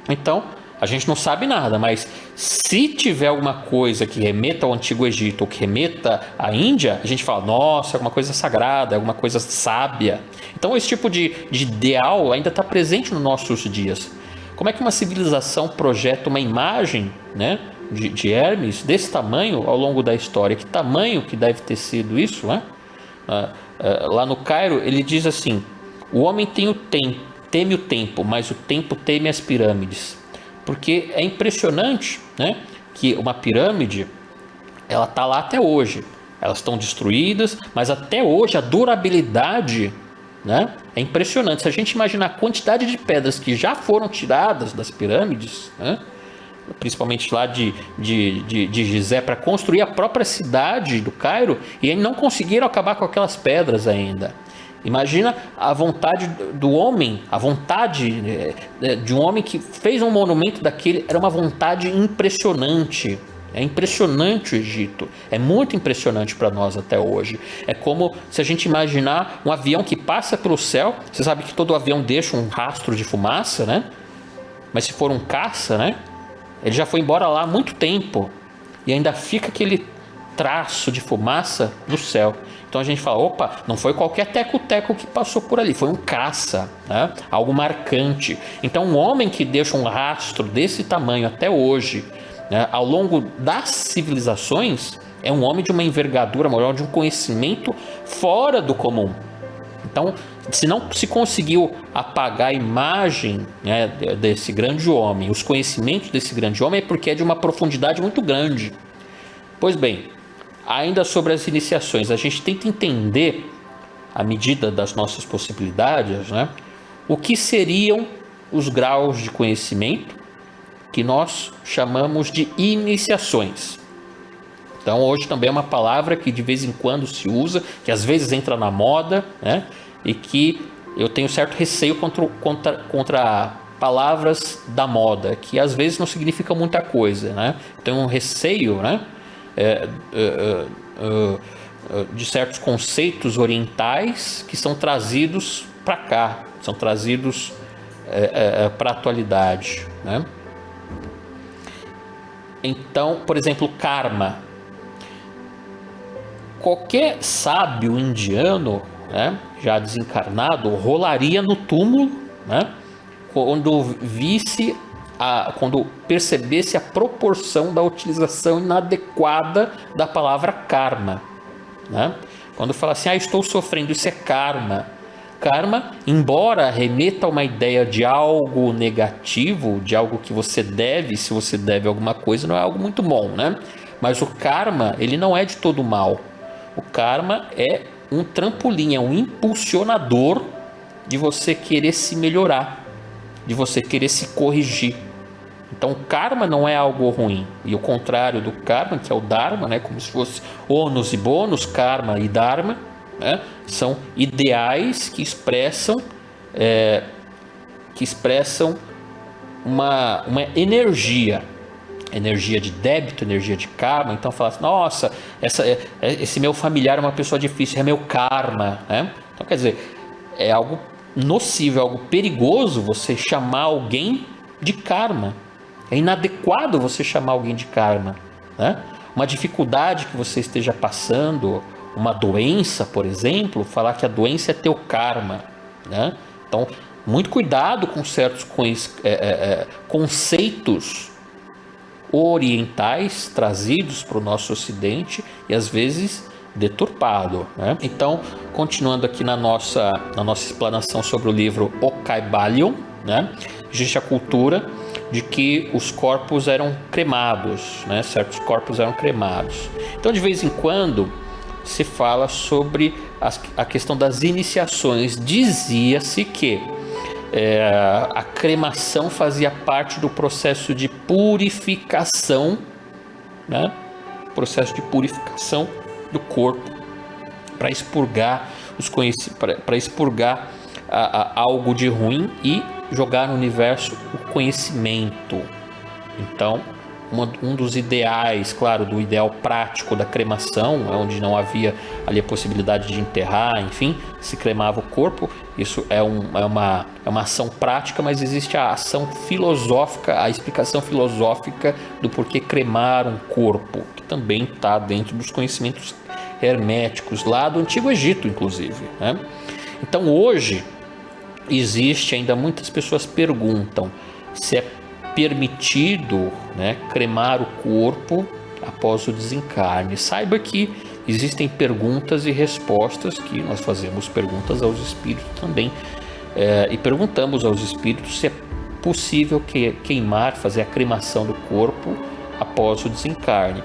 Então, a gente não sabe nada, mas se tiver alguma coisa que remeta ao Antigo Egito ou que remeta à Índia, a gente fala, nossa, é alguma coisa sagrada, é alguma coisa sábia. Então, esse tipo de ideal ainda está presente nos nossos dias. Como é que uma civilização projeta uma imagem, né, de Hermes desse tamanho ao longo da história? Que tamanho que deve ter sido isso, né? Lá no Cairo, ele diz assim, o homem teme o tempo, mas o tempo teme as pirâmides. Porque é impressionante, né, que uma pirâmide, ela está lá até hoje. Elas estão destruídas, mas até hoje a durabilidade, né, é impressionante. Se a gente imaginar a quantidade de pedras que já foram tiradas das pirâmides, né, principalmente lá de Gizé, para construir a própria cidade do Cairo, e eles não conseguiram acabar com aquelas pedras ainda. Imagina a vontade do homem, a vontade de um homem que fez um monumento daquele, era uma vontade impressionante. É impressionante o Egito, é muito impressionante para nós até hoje. É como se a gente imaginar um avião que passa pelo céu. Você sabe que todo avião deixa um rastro de fumaça, né? Mas se for um caça, né, ele já foi embora lá há muito tempo e ainda fica aquele traço de fumaça no céu. Então a gente fala, opa, não foi qualquer teco-teco que passou por ali, foi um caça, né? Algo marcante. Então um homem que deixa um rastro desse tamanho até hoje, né, ao longo das civilizações, é um homem de uma envergadura moral, de um conhecimento fora do comum. Então, se não se conseguiu apagar a imagem, né, desse grande homem, os conhecimentos desse grande homem, é porque é de uma profundidade muito grande. Pois bem, ainda sobre as iniciações, a gente tenta entender, à medida das nossas possibilidades, né, o que seriam os graus de conhecimento que nós chamamos de iniciações. Então hoje também é uma palavra que de vez em quando se usa, que às vezes entra na moda, né, e que eu tenho certo receio contra palavras da moda, que às vezes não significam muita coisa, né? Tenho um receio, né, de certos conceitos orientais que são trazidos para cá, são trazidos para a atualidade, né? Então, por exemplo, karma. Qualquer sábio indiano, né, já desencarnado, rolaria no túmulo, né, quando percebesse a proporção da utilização inadequada da palavra karma, né? Quando fala assim, estou sofrendo, isso é karma. Karma, embora remeta a uma ideia de algo negativo, de algo que você deve, se você deve alguma coisa, não é algo muito bom, né? Mas o karma, ele não é de todo mal. O karma é um trampolim, é um impulsionador de você querer se melhorar, de você querer se corrigir. Então o karma não é algo ruim. E o contrário do karma, que é o dharma, né? Como se fosse ônus e bônus, karma e dharma, né? São ideais que expressam uma energia de débito, energia de karma. Então fala assim, nossa, esse meu familiar é uma pessoa difícil, é meu karma, né? Então quer dizer, é algo nocivo, é algo perigoso você chamar alguém de karma. É inadequado você chamar alguém de karma, né? Uma dificuldade que você esteja passando, uma doença, por exemplo, falar que a doença é teu karma, né? Então, muito cuidado com certos conceitos orientais trazidos para o nosso ocidente e às vezes deturpado, né? Então, continuando aqui na nossa explanação sobre o livro O Kybalion, né? existe a cultura de que os corpos eram cremados, né? Certos corpos eram cremados. Então, de vez em quando, se fala sobre a questão das iniciações. Dizia-se que a cremação fazia parte do processo de purificação, né? Processo de purificação do corpo, para expurgar para expurgar algo de ruim e jogar no universo o conhecimento. Então, um dos ideais, claro, do ideal prático da cremação, onde não havia ali a possibilidade de enterrar, enfim, se cremava o corpo. Isso é uma ação prática, mas existe a ação filosófica, a explicação filosófica do porquê cremar um corpo, que também está dentro dos conhecimentos herméticos lá do Antigo Egito, inclusive, né? Então, hoje existe ainda, muitas pessoas perguntam se é permitido, né, cremar o corpo após o desencarne. Saiba que existem perguntas e respostas, que nós fazemos perguntas aos espíritos também, e perguntamos aos espíritos se é possível queimar, fazer a cremação do corpo após o desencarne.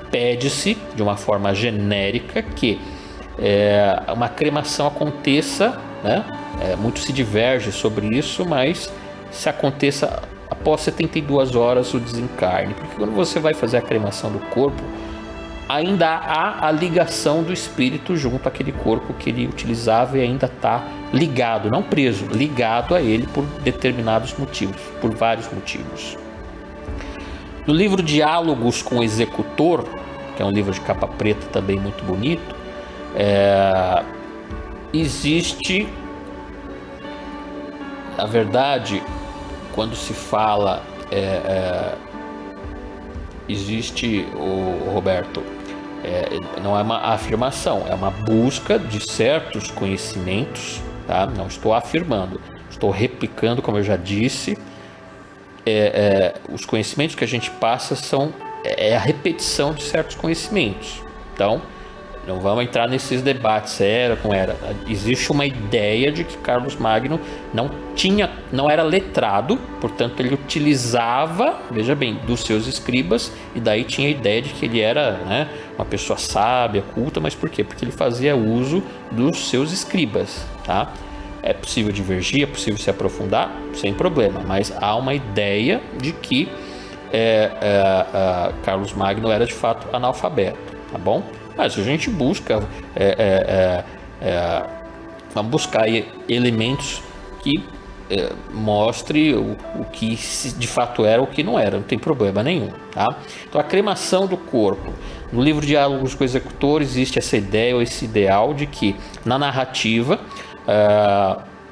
Pede-se, de uma forma genérica, que uma cremação aconteça, né? Muito se diverge sobre isso, mas se aconteça após 72 horas o desencarne, porque quando você vai fazer a cremação do corpo, ainda há a ligação do espírito junto àquele corpo que ele utilizava e ainda está ligado, não preso, ligado a ele por determinados motivos, por vários motivos. No livro Diálogos com o Executor, que é um livro de capa preta também muito bonito, existe, na verdade, quando se fala, existe, o Roberto, não é uma afirmação, é uma busca de certos conhecimentos, tá? Não estou afirmando, estou replicando, como eu já disse. Os conhecimentos que a gente passa é a repetição de certos conhecimentos. Então, não vamos entrar nesses debates, era como era. Existe uma ideia de que Carlos Magno não era letrado, portanto ele utilizava, veja bem, dos seus escribas, e daí tinha a ideia de que ele era, né, uma pessoa sábia, culta. Mas por quê? Porque ele fazia uso dos seus escribas, tá? É possível divergir, é possível se aprofundar, sem problema, mas há uma ideia de que Carlos Magno era de fato analfabeto, tá bom? Mas a gente busca, vamos buscar elementos que mostre o que de fato era ou o que não era, não tem problema nenhum, tá? Então, a cremação do corpo. No livro Diálogos com o Executor existe essa ideia ou esse ideal de que na narrativa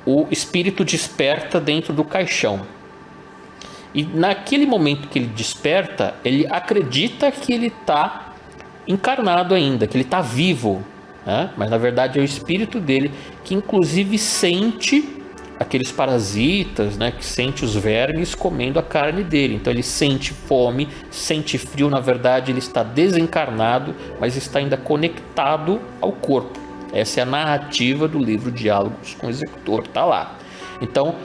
o espírito desperta dentro do caixão. E naquele momento que ele desperta, ele acredita que ele está encarnado ainda, que ele está vivo, né? Mas na verdade é o espírito dele que inclusive sente aqueles parasitas, né? Que sente os vermes comendo a carne dele. Então ele sente fome, sente frio. Na verdade ele está desencarnado, mas está ainda conectado ao corpo. Essa é a narrativa do livro Diálogos com o Executor, está lá. Então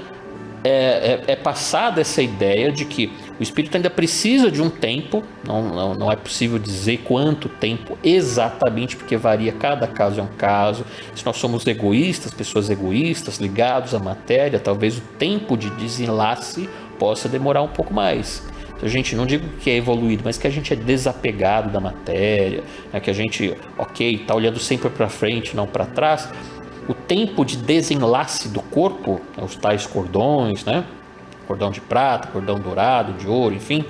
é passada essa ideia de que o espírito ainda precisa de um tempo, não é possível dizer quanto tempo exatamente, porque varia, cada caso é um caso. Se nós somos egoístas, pessoas egoístas, ligados à matéria, talvez o tempo de desenlace possa demorar um pouco mais. Se a gente, não digo que é evoluído, mas que a gente é desapegado da matéria, né, que a gente, está olhando sempre para frente, não para trás. O tempo de desenlace do corpo, os tais cordões, né? Cordão de prata, cordão dourado, de ouro, enfim,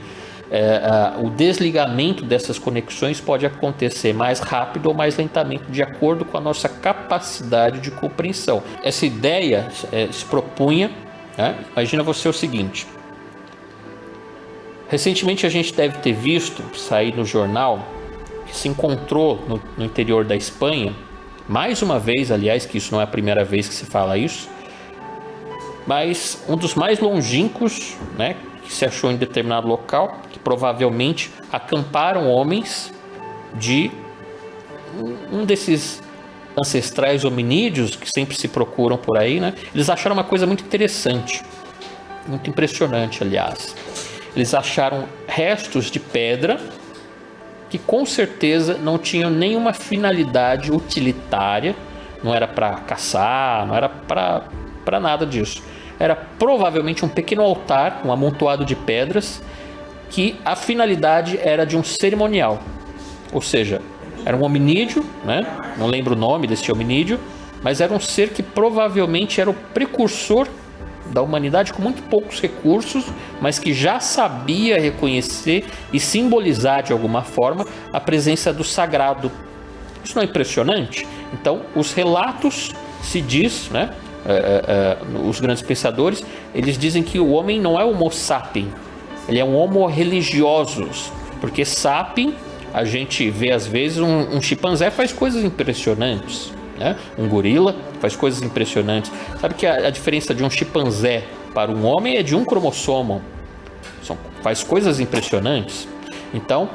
o desligamento dessas conexões pode acontecer mais rápido ou mais lentamente, de acordo com a nossa capacidade de compreensão. Essa ideia se propunha, né? Imagina você o seguinte: recentemente a gente deve ter visto sair no jornal que se encontrou no interior da Espanha, mais uma vez, aliás, que isso não é a primeira vez que se fala isso, mas um dos mais longínquos, né, que se achou em determinado local, que provavelmente acamparam homens de um desses ancestrais hominídeos que sempre se procuram por aí, né? Eles acharam uma coisa muito interessante. muito impressionante, aliás. Eles acharam restos de pedra que com certeza não tinham nenhuma finalidade utilitária, não era para caçar, não era para nada disso. Era provavelmente um pequeno altar, um amontoado de pedras, que a finalidade era de um cerimonial. Ou seja, era um hominídeo, né? Não lembro o nome desse hominídeo, mas era um ser que provavelmente era o precursor da humanidade, com muito poucos recursos, mas que já sabia reconhecer e simbolizar de alguma forma a presença do sagrado. Isso não é impressionante? Então, os relatos se diz, né? Os grandes pensadores, eles dizem que o homem não é homo sapien, ele é um homo religiosus, porque sapien, a gente vê às vezes um chimpanzé faz coisas impressionantes, né? Um gorila faz coisas impressionantes. Sabe que a diferença de um chimpanzé para um homem é de um cromossomo. Faz coisas impressionantes. Então,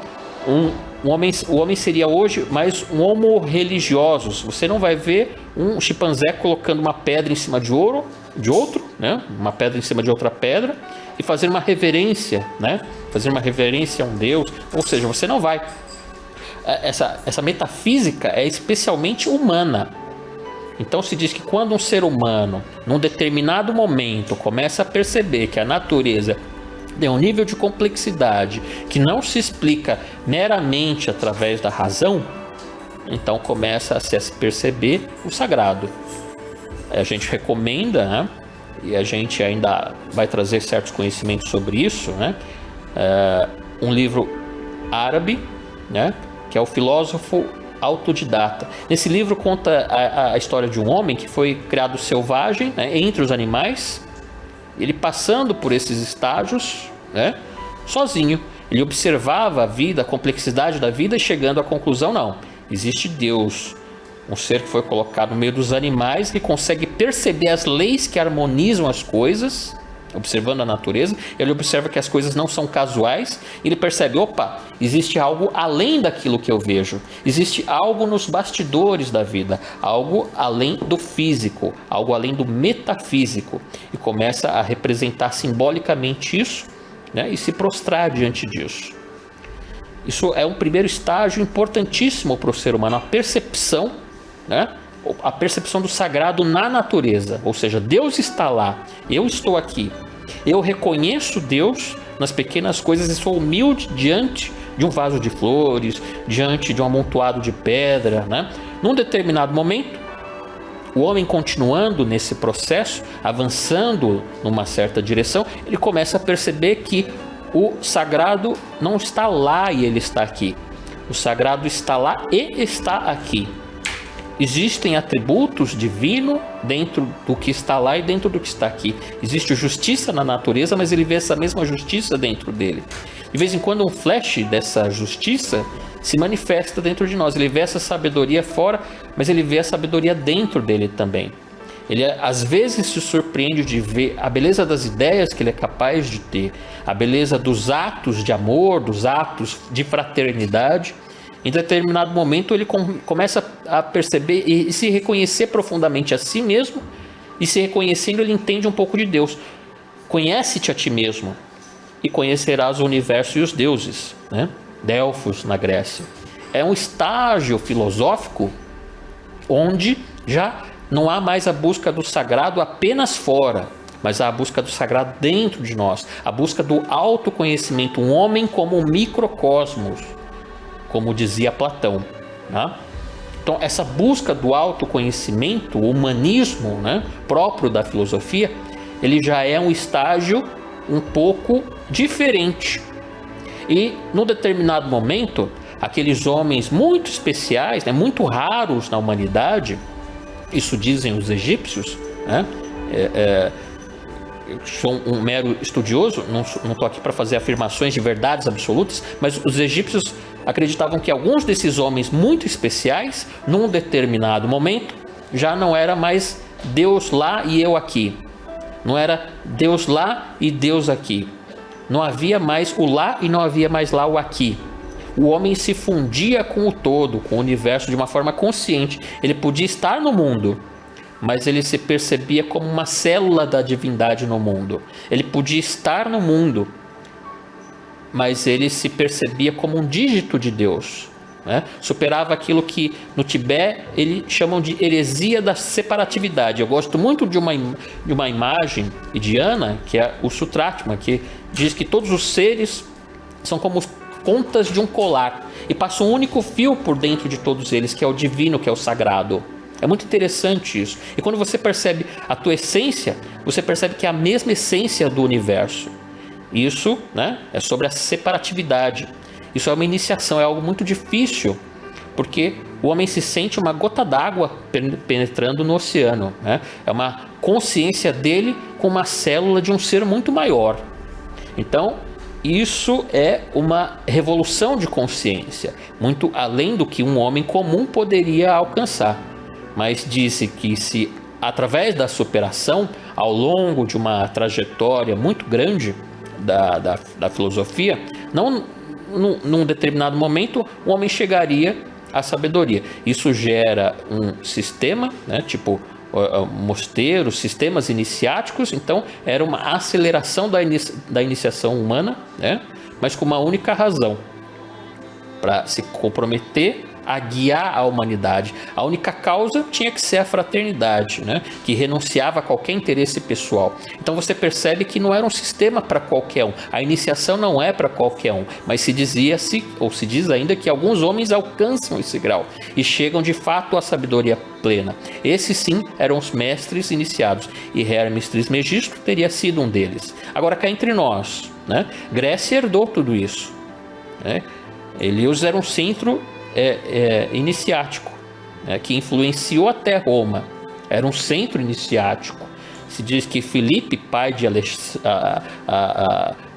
o homem seria hoje mais um homo religiosus. Você não vai ver um chimpanzé colocando uma pedra em cima de outro, né? Uma pedra em cima de outra pedra, e fazer uma reverência, né? Fazer uma reverência a um Deus. Ou seja, você não vai. Essa metafísica é especialmente humana. Então se diz que quando um ser humano, num determinado momento, começa a perceber que a natureza tem um nível de complexidade que não se explica meramente através da razão, então começa a se perceber o sagrado. A gente recomenda, né? E a gente ainda vai trazer certos conhecimentos sobre isso, né? Um livro árabe, né? Que é o Filósofo Autodidata. Nesse livro conta a história de um homem que foi criado selvagem, né, entre os animais, ele passando por esses estágios, né, sozinho. Ele observava a vida, a complexidade da vida, e chegando à conclusão: não, existe Deus, um ser que foi colocado no meio dos animais, que consegue perceber as leis que harmonizam as coisas. Observando a natureza, ele observa que as coisas não são casuais, e ele percebe: opa, existe algo além daquilo que eu vejo, existe algo nos bastidores da vida, algo além do físico, algo além do metafísico, e começa a representar simbolicamente isso, né, e se prostrar diante disso. Isso é um primeiro estágio importantíssimo para o ser humano, a percepção, né? A percepção do sagrado na natureza, ou seja, Deus está lá, eu estou aqui, eu reconheço Deus nas pequenas coisas e sou humilde diante de um vaso de flores, diante de um amontoado de pedra, né? Num determinado momento, o homem continuando nesse processo, avançando numa certa direção, ele começa a perceber que o sagrado não está lá e ele está aqui, o sagrado está lá e está aqui. Existem atributos divinos dentro do que está lá e dentro do que está aqui. Existe justiça na natureza, mas ele vê essa mesma justiça dentro dele. De vez em quando um flash dessa justiça se manifesta dentro de nós. Ele vê essa sabedoria fora, mas ele vê a sabedoria dentro dele também. Ele às vezes se surpreende de ver a beleza das ideias que ele é capaz de ter, a beleza dos atos de amor, dos atos de fraternidade. Em determinado momento ele começa a perceber e se reconhecer profundamente a si mesmo, e se reconhecendo ele entende um pouco de Deus. Conhece-te a ti mesmo e conhecerás o universo e os deuses, né? Delfos na Grécia. É um estágio filosófico onde já não há mais a busca do sagrado apenas fora, mas há a busca do sagrado dentro de nós, a busca do autoconhecimento, um homem como um microcosmos, como dizia Platão, né? Então essa busca do autoconhecimento, o humanismo, né, próprio da filosofia, ele já é um estágio um pouco diferente. E num determinado momento, aqueles homens muito especiais, né, muito raros na humanidade, isso dizem os egípcios, né? Eu sou um mero estudioso, não estou aqui para fazer afirmações de verdades absolutas, mas os egípcios acreditavam que alguns desses homens muito especiais, num determinado momento, já não era mais Deus lá e eu aqui. Não era Deus lá e Deus aqui. Não havia mais o lá e não havia mais lá o aqui. O homem se fundia com o todo, com o universo de uma forma consciente. Ele podia estar no mundo, mas ele se percebia como uma célula da divindade no mundo. Ele podia estar no mundo, mas ele se percebia como um dígito de Deus, né? Superava aquilo que no Tibete eles chamam de heresia da separatividade. Eu gosto muito de uma imagem indiana, que é o Sutratma, que diz que todos os seres são como pontas de um colar e passa um único fio por dentro de todos eles, que é o divino, que é o sagrado. É muito interessante isso. E quando você percebe a tua essência, você percebe que é a mesma essência do universo. Isso, né, é sobre a separatividade. Isso é uma iniciação, é algo muito difícil, porque o homem se sente uma gota d'água penetrando no oceano, né? É uma consciência dele com uma célula de um ser muito maior. Então, isso é uma revolução de consciência, muito além do que um homem comum poderia alcançar. Mas disse que se, através da superação, ao longo de uma trajetória muito grande da filosofia, num determinado momento, o homem chegaria à sabedoria. Isso gera um sistema, né, tipo mosteiros, sistemas iniciáticos. Então era uma aceleração da iniciação humana, né, mas com uma única razão: para se comprometer a guiar a humanidade. A única causa tinha que ser a fraternidade, né, que renunciava a qualquer interesse pessoal. Então você percebe que não era um sistema para qualquer um. A iniciação não é para qualquer um, mas se dizia-se, ou se diz ainda, que alguns homens alcançam esse grau e chegam de fato à sabedoria plena. Esses sim eram os mestres iniciados, e Hermes Trismegisto teria sido um deles. Agora, cá entre nós, né, Grécia herdou tudo isso, né? Eles eram um centro iniciático, né, que influenciou até Roma. Era um centro iniciático. Se diz que Filipe, pai de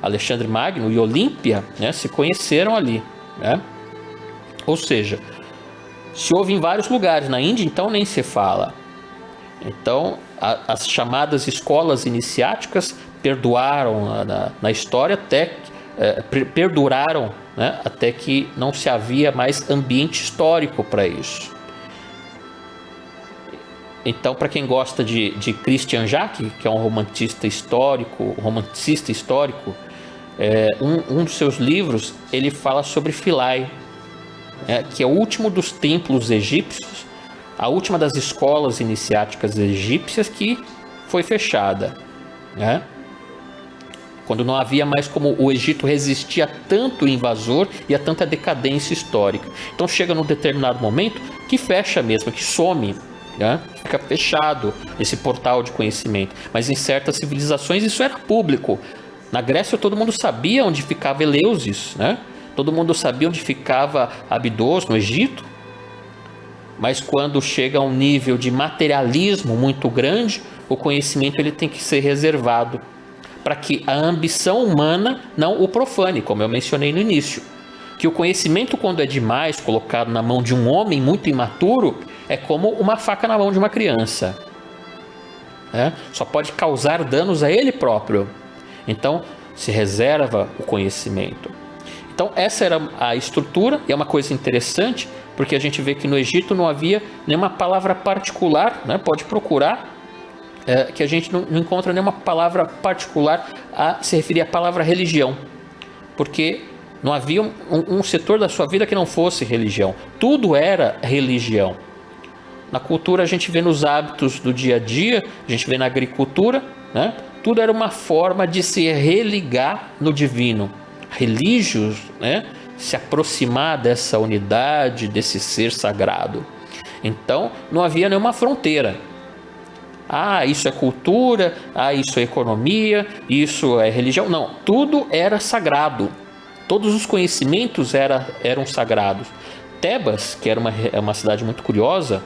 Alexandre Magno, e Olímpia, né, se conheceram ali, né? Ou seja, se houve em vários lugares. Na Índia, então, nem se fala. Então, as chamadas escolas iniciáticas perdoaram na história até perduraram, né, até que não se havia mais ambiente histórico para isso. Então, para quem gosta de Christian Jacques, que é um romancista histórico, um dos seus livros, ele fala sobre Philae, que é o último dos templos egípcios, a última das escolas iniciáticas egípcias que foi fechada, né? Quando não havia mais como o Egito resistir a tanto invasor e a tanta decadência histórica. Então chega num determinado momento que fecha mesmo, que some, né? Fica fechado esse portal de conhecimento. Mas em certas civilizações isso era público. Na Grécia todo mundo sabia onde ficava Eleusis, né? Todo mundo sabia onde ficava Abidos, no Egito. Mas quando chega a um nível de materialismo muito grande, o conhecimento ele tem que ser reservado, para que a ambição humana não o profane, como eu mencionei no início. Que o conhecimento, quando é demais, colocado na mão de um homem muito imaturo, é como uma faca na mão de uma criança. Só pode causar danos a ele próprio. Então, se reserva o conhecimento. Então, essa era a estrutura, e é uma coisa interessante, porque a gente vê que no Egito não havia nenhuma palavra particular, né? Pode procurar, que a gente não encontra nenhuma palavra particular a se referir à palavra religião, porque não havia um setor da sua vida que não fosse religião. Tudo era religião. Na cultura a gente vê nos hábitos do dia a dia, a gente vê na agricultura, né? Tudo era uma forma de se religar no divino. Religiosos, né? Se aproximar dessa unidade, desse ser sagrado. Então não havia nenhuma fronteira. Isso é cultura, isso é economia, isso é religião. Não, tudo era sagrado. Todos os conhecimentos eram sagrados. Tebas, que era uma cidade muito curiosa,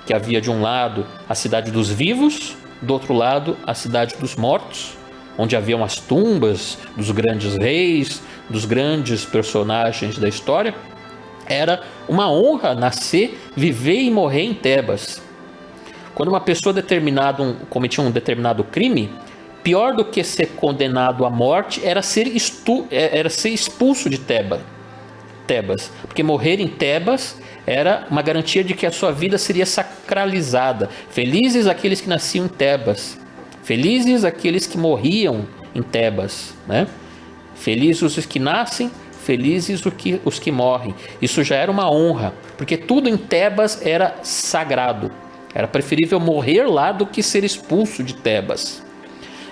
que havia de um lado a cidade dos vivos, do outro lado a cidade dos mortos, onde haviam as tumbas dos grandes reis, dos grandes personagens da história. Era uma honra nascer, viver e morrer em Tebas. Quando uma pessoa cometia um determinado crime, pior do que ser condenado à morte era ser expulso de Tebas. Tebas, porque morrer em Tebas era uma garantia de que a sua vida seria sacralizada. Felizes aqueles que nasciam em Tebas, felizes aqueles que morriam em Tebas, né? Felizes os que nascem, felizes os que morrem. Isso já era uma honra, porque tudo em Tebas era sagrado. Era preferível morrer lá do que ser expulso de Tebas.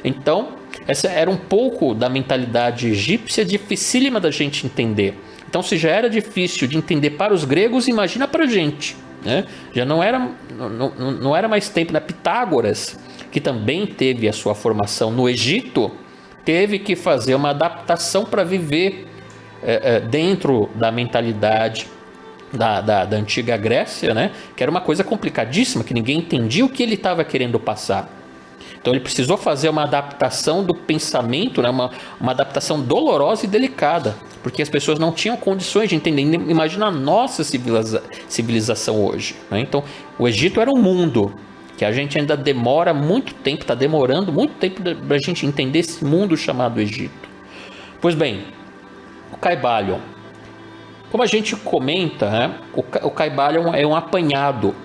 Então, essa era um pouco da mentalidade egípcia, dificílima da gente entender. Então, se já era difícil de entender para os gregos, imagina para a gente, né? Já não era mais tempo, né? Pitágoras, que também teve a sua formação no Egito, teve que fazer uma adaptação para viver dentro da mentalidade da antiga Grécia, né? Que era uma coisa complicadíssima, que ninguém entendia o que ele estava querendo passar. Então ele precisou fazer uma adaptação do pensamento, né? uma adaptação dolorosa e delicada, porque as pessoas não tinham condições de entender. Imagina a nossa civilização hoje, né? Então o Egito era um mundo que a gente ainda demora muito tempo, está demorando muito tempo para a gente entender esse mundo chamado Egito. Pois bem, o Caibalion, como a gente comenta, né, o Caibalion é um apanhado,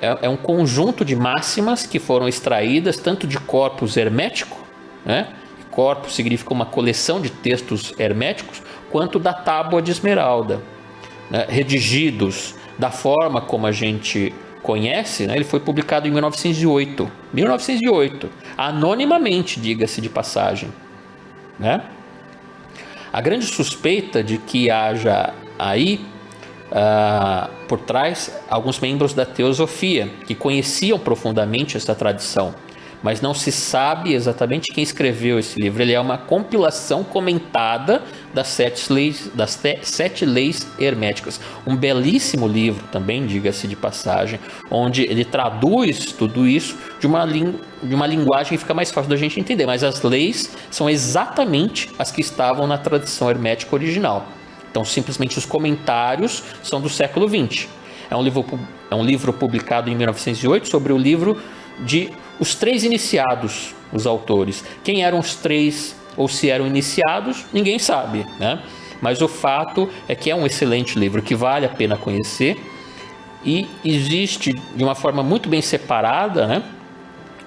é um conjunto de máximas que foram extraídas tanto de corpus hermético, né, corpus significa uma coleção de textos herméticos, quanto da Tábua de Esmeralda, né, redigidos da forma como a gente conhece, né? Ele foi publicado em 1908, anonimamente, diga-se de passagem, né? A grande suspeita de que haja aí por trás alguns membros da teosofia que conheciam profundamente esta tradição, mas não se sabe exatamente quem escreveu esse livro. Ele é uma compilação comentada das sete leis herméticas. Um belíssimo livro também, diga-se de passagem, onde ele traduz tudo isso de uma linguagem que fica mais fácil da gente entender. Mas as leis são exatamente as que estavam na tradição hermética original. Então, simplesmente os comentários são do século XX. É um livro publicado em 1908 sobre o livro de os três iniciados, os autores. Quem eram os três, ou se eram iniciados, ninguém sabe, né? Mas o fato é que é um excelente livro, que vale a pena conhecer, e existe de uma forma muito bem separada, né,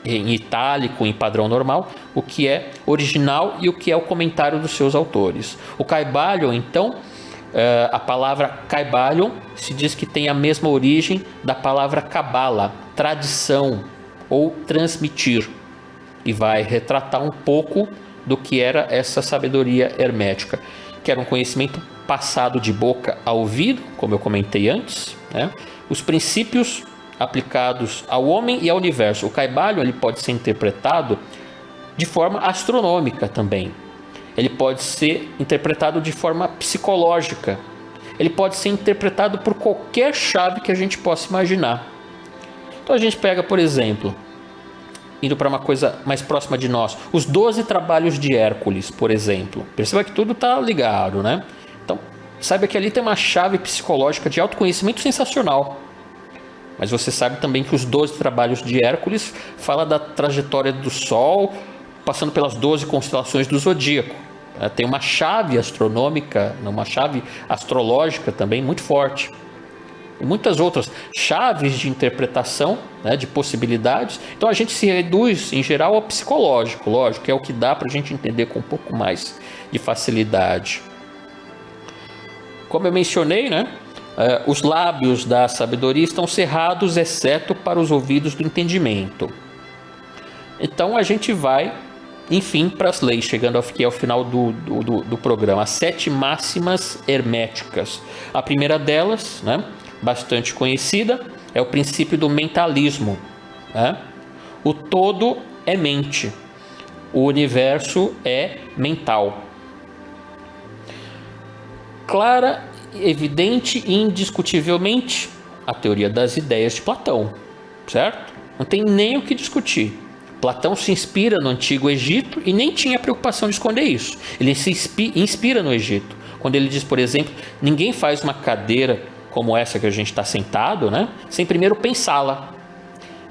em itálico, em padrão normal, o que é original e o que é o comentário dos seus autores. O Caibalion, então, a palavra Caibalion se diz que tem a mesma origem da palavra Cabala, tradição, ou transmitir, e vai retratar um pouco do que era essa sabedoria hermética, que era um conhecimento passado de boca a ouvido, como eu comentei antes, né? Os princípios aplicados ao homem e ao universo. O Caibalion, ele pode ser interpretado de forma astronômica também, ele pode ser interpretado de forma psicológica, ele pode ser interpretado por qualquer chave que a gente possa imaginar. Então a gente pega, por exemplo, indo para uma coisa mais próxima de nós, os 12 trabalhos de Hércules, por exemplo. Perceba que tudo está ligado, né? Então, saiba que ali tem uma chave psicológica de autoconhecimento sensacional. Mas você sabe também que os 12 trabalhos de Hércules fala da trajetória do Sol, passando pelas 12 constelações do Zodíaco. Tem uma chave astronômica, uma chave astrológica também muito forte. E muitas outras chaves de interpretação, né, de possibilidades. Então a gente se reduz em geral ao psicológico, lógico, que é o que dá para a gente entender com um pouco mais de facilidade. Como eu mencionei, né, os lábios da sabedoria estão cerrados, exceto para os ouvidos do entendimento. Então a gente vai, enfim, para as leis, chegando aqui ao final do programa, as 7 máximas herméticas. A primeira delas, né, bastante conhecida, é o princípio do mentalismo, né? O todo é mente, o universo é mental. Clara, evidente e indiscutivelmente a teoria das ideias de Platão, certo? Não tem nem o que discutir. Platão se inspira no Antigo Egito e nem tinha preocupação de esconder isso. Ele se inspira no Egito. Quando ele diz, por exemplo, ninguém faz uma cadeira como essa que a gente está sentado, né, sem primeiro pensá-la.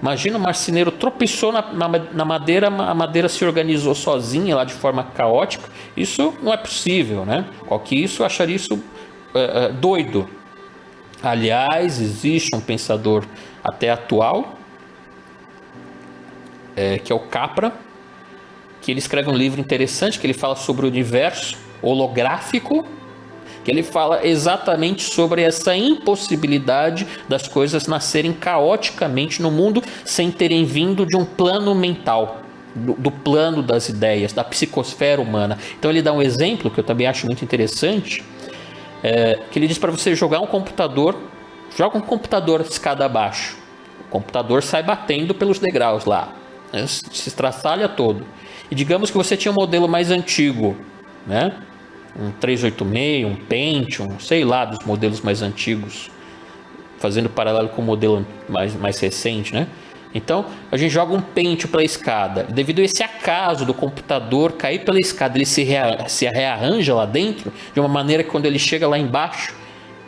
Imagina, o marceneiro tropeçou na madeira, a madeira se organizou sozinha lá de forma caótica. Isso não é possível, né? Qualquer isso, eu acharia isso doido. Aliás, existe um pensador até atual, que é o Capra, que ele escreve um livro interessante, que ele fala sobre o universo holográfico, que ele fala exatamente sobre essa impossibilidade das coisas nascerem caoticamente no mundo sem terem vindo de um plano mental, do plano das ideias, da psicosfera humana. Então ele dá um exemplo que eu também acho muito interessante, que ele diz para você jogar um computador, joga um computador escada abaixo, o computador sai batendo pelos degraus lá, né? Se estraçalha todo. E digamos que você tinha um modelo mais antigo, né? Um 386, um Pentium, sei lá, dos modelos mais antigos, fazendo paralelo com o modelo mais recente, né? Então, a gente joga um Pentium pela escada. Devido a esse acaso do computador cair pela escada, ele se rearranja lá dentro, de uma maneira que quando ele chega lá embaixo,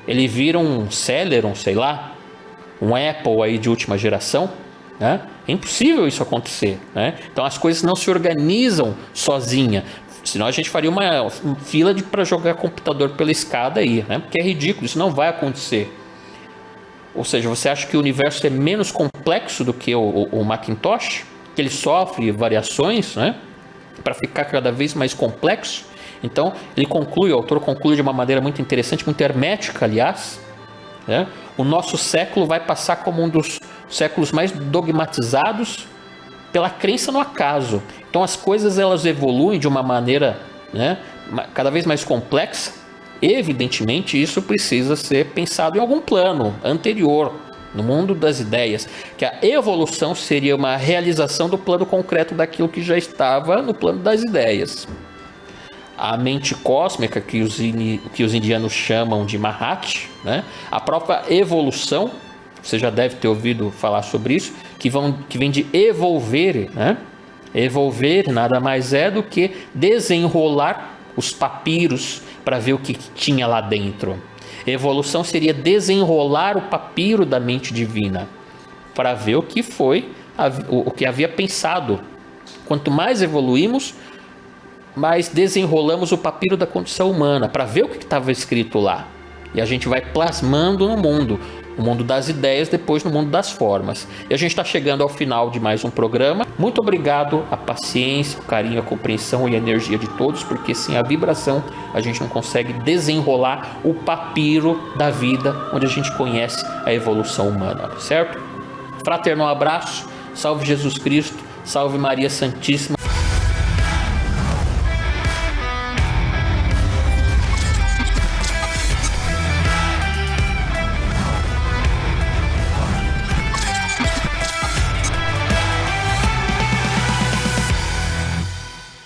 ele vira um Celeron, sei lá, um Apple aí de última geração, né? É impossível isso acontecer, né? Então, as coisas não se organizam sozinha. Senão a gente faria uma fila para jogar computador pela escada aí, né? Porque é ridículo, isso não vai acontecer. Ou seja, você acha que o universo é menos complexo do que o Macintosh? Que ele sofre variações, né? Para ficar cada vez mais complexo? Então, o autor conclui de uma maneira muito interessante, muito hermética, aliás, né? O nosso século vai passar como um dos séculos mais dogmatizados pela crença no acaso. Então as coisas elas evoluem de uma maneira, né, cada vez mais complexa. Evidentemente isso precisa ser pensado em algum plano anterior, no mundo das ideias, que a evolução seria uma realização do plano concreto daquilo que já estava no plano das ideias. A mente cósmica, que os indianos chamam de Mahat, né, a própria evolução, você já deve ter ouvido falar sobre isso, que vem de evolver, né? Evolver nada mais é do que desenrolar os papiros para ver o que tinha lá dentro. Evolução seria desenrolar o papiro da mente divina para ver o que foi, o que havia pensado. Quanto mais evoluímos, mais desenrolamos o papiro da condição humana para ver o que estava escrito lá. E a gente vai plasmando no mundo das ideias, depois no mundo das formas. E a gente está chegando ao final de mais um programa. Muito obrigado a paciência, o carinho, a compreensão e a energia de todos, porque sem a vibração a gente não consegue desenrolar o papiro da vida, onde a gente conhece a evolução humana, certo? Fraternal abraço, salve Jesus Cristo, salve Maria Santíssima.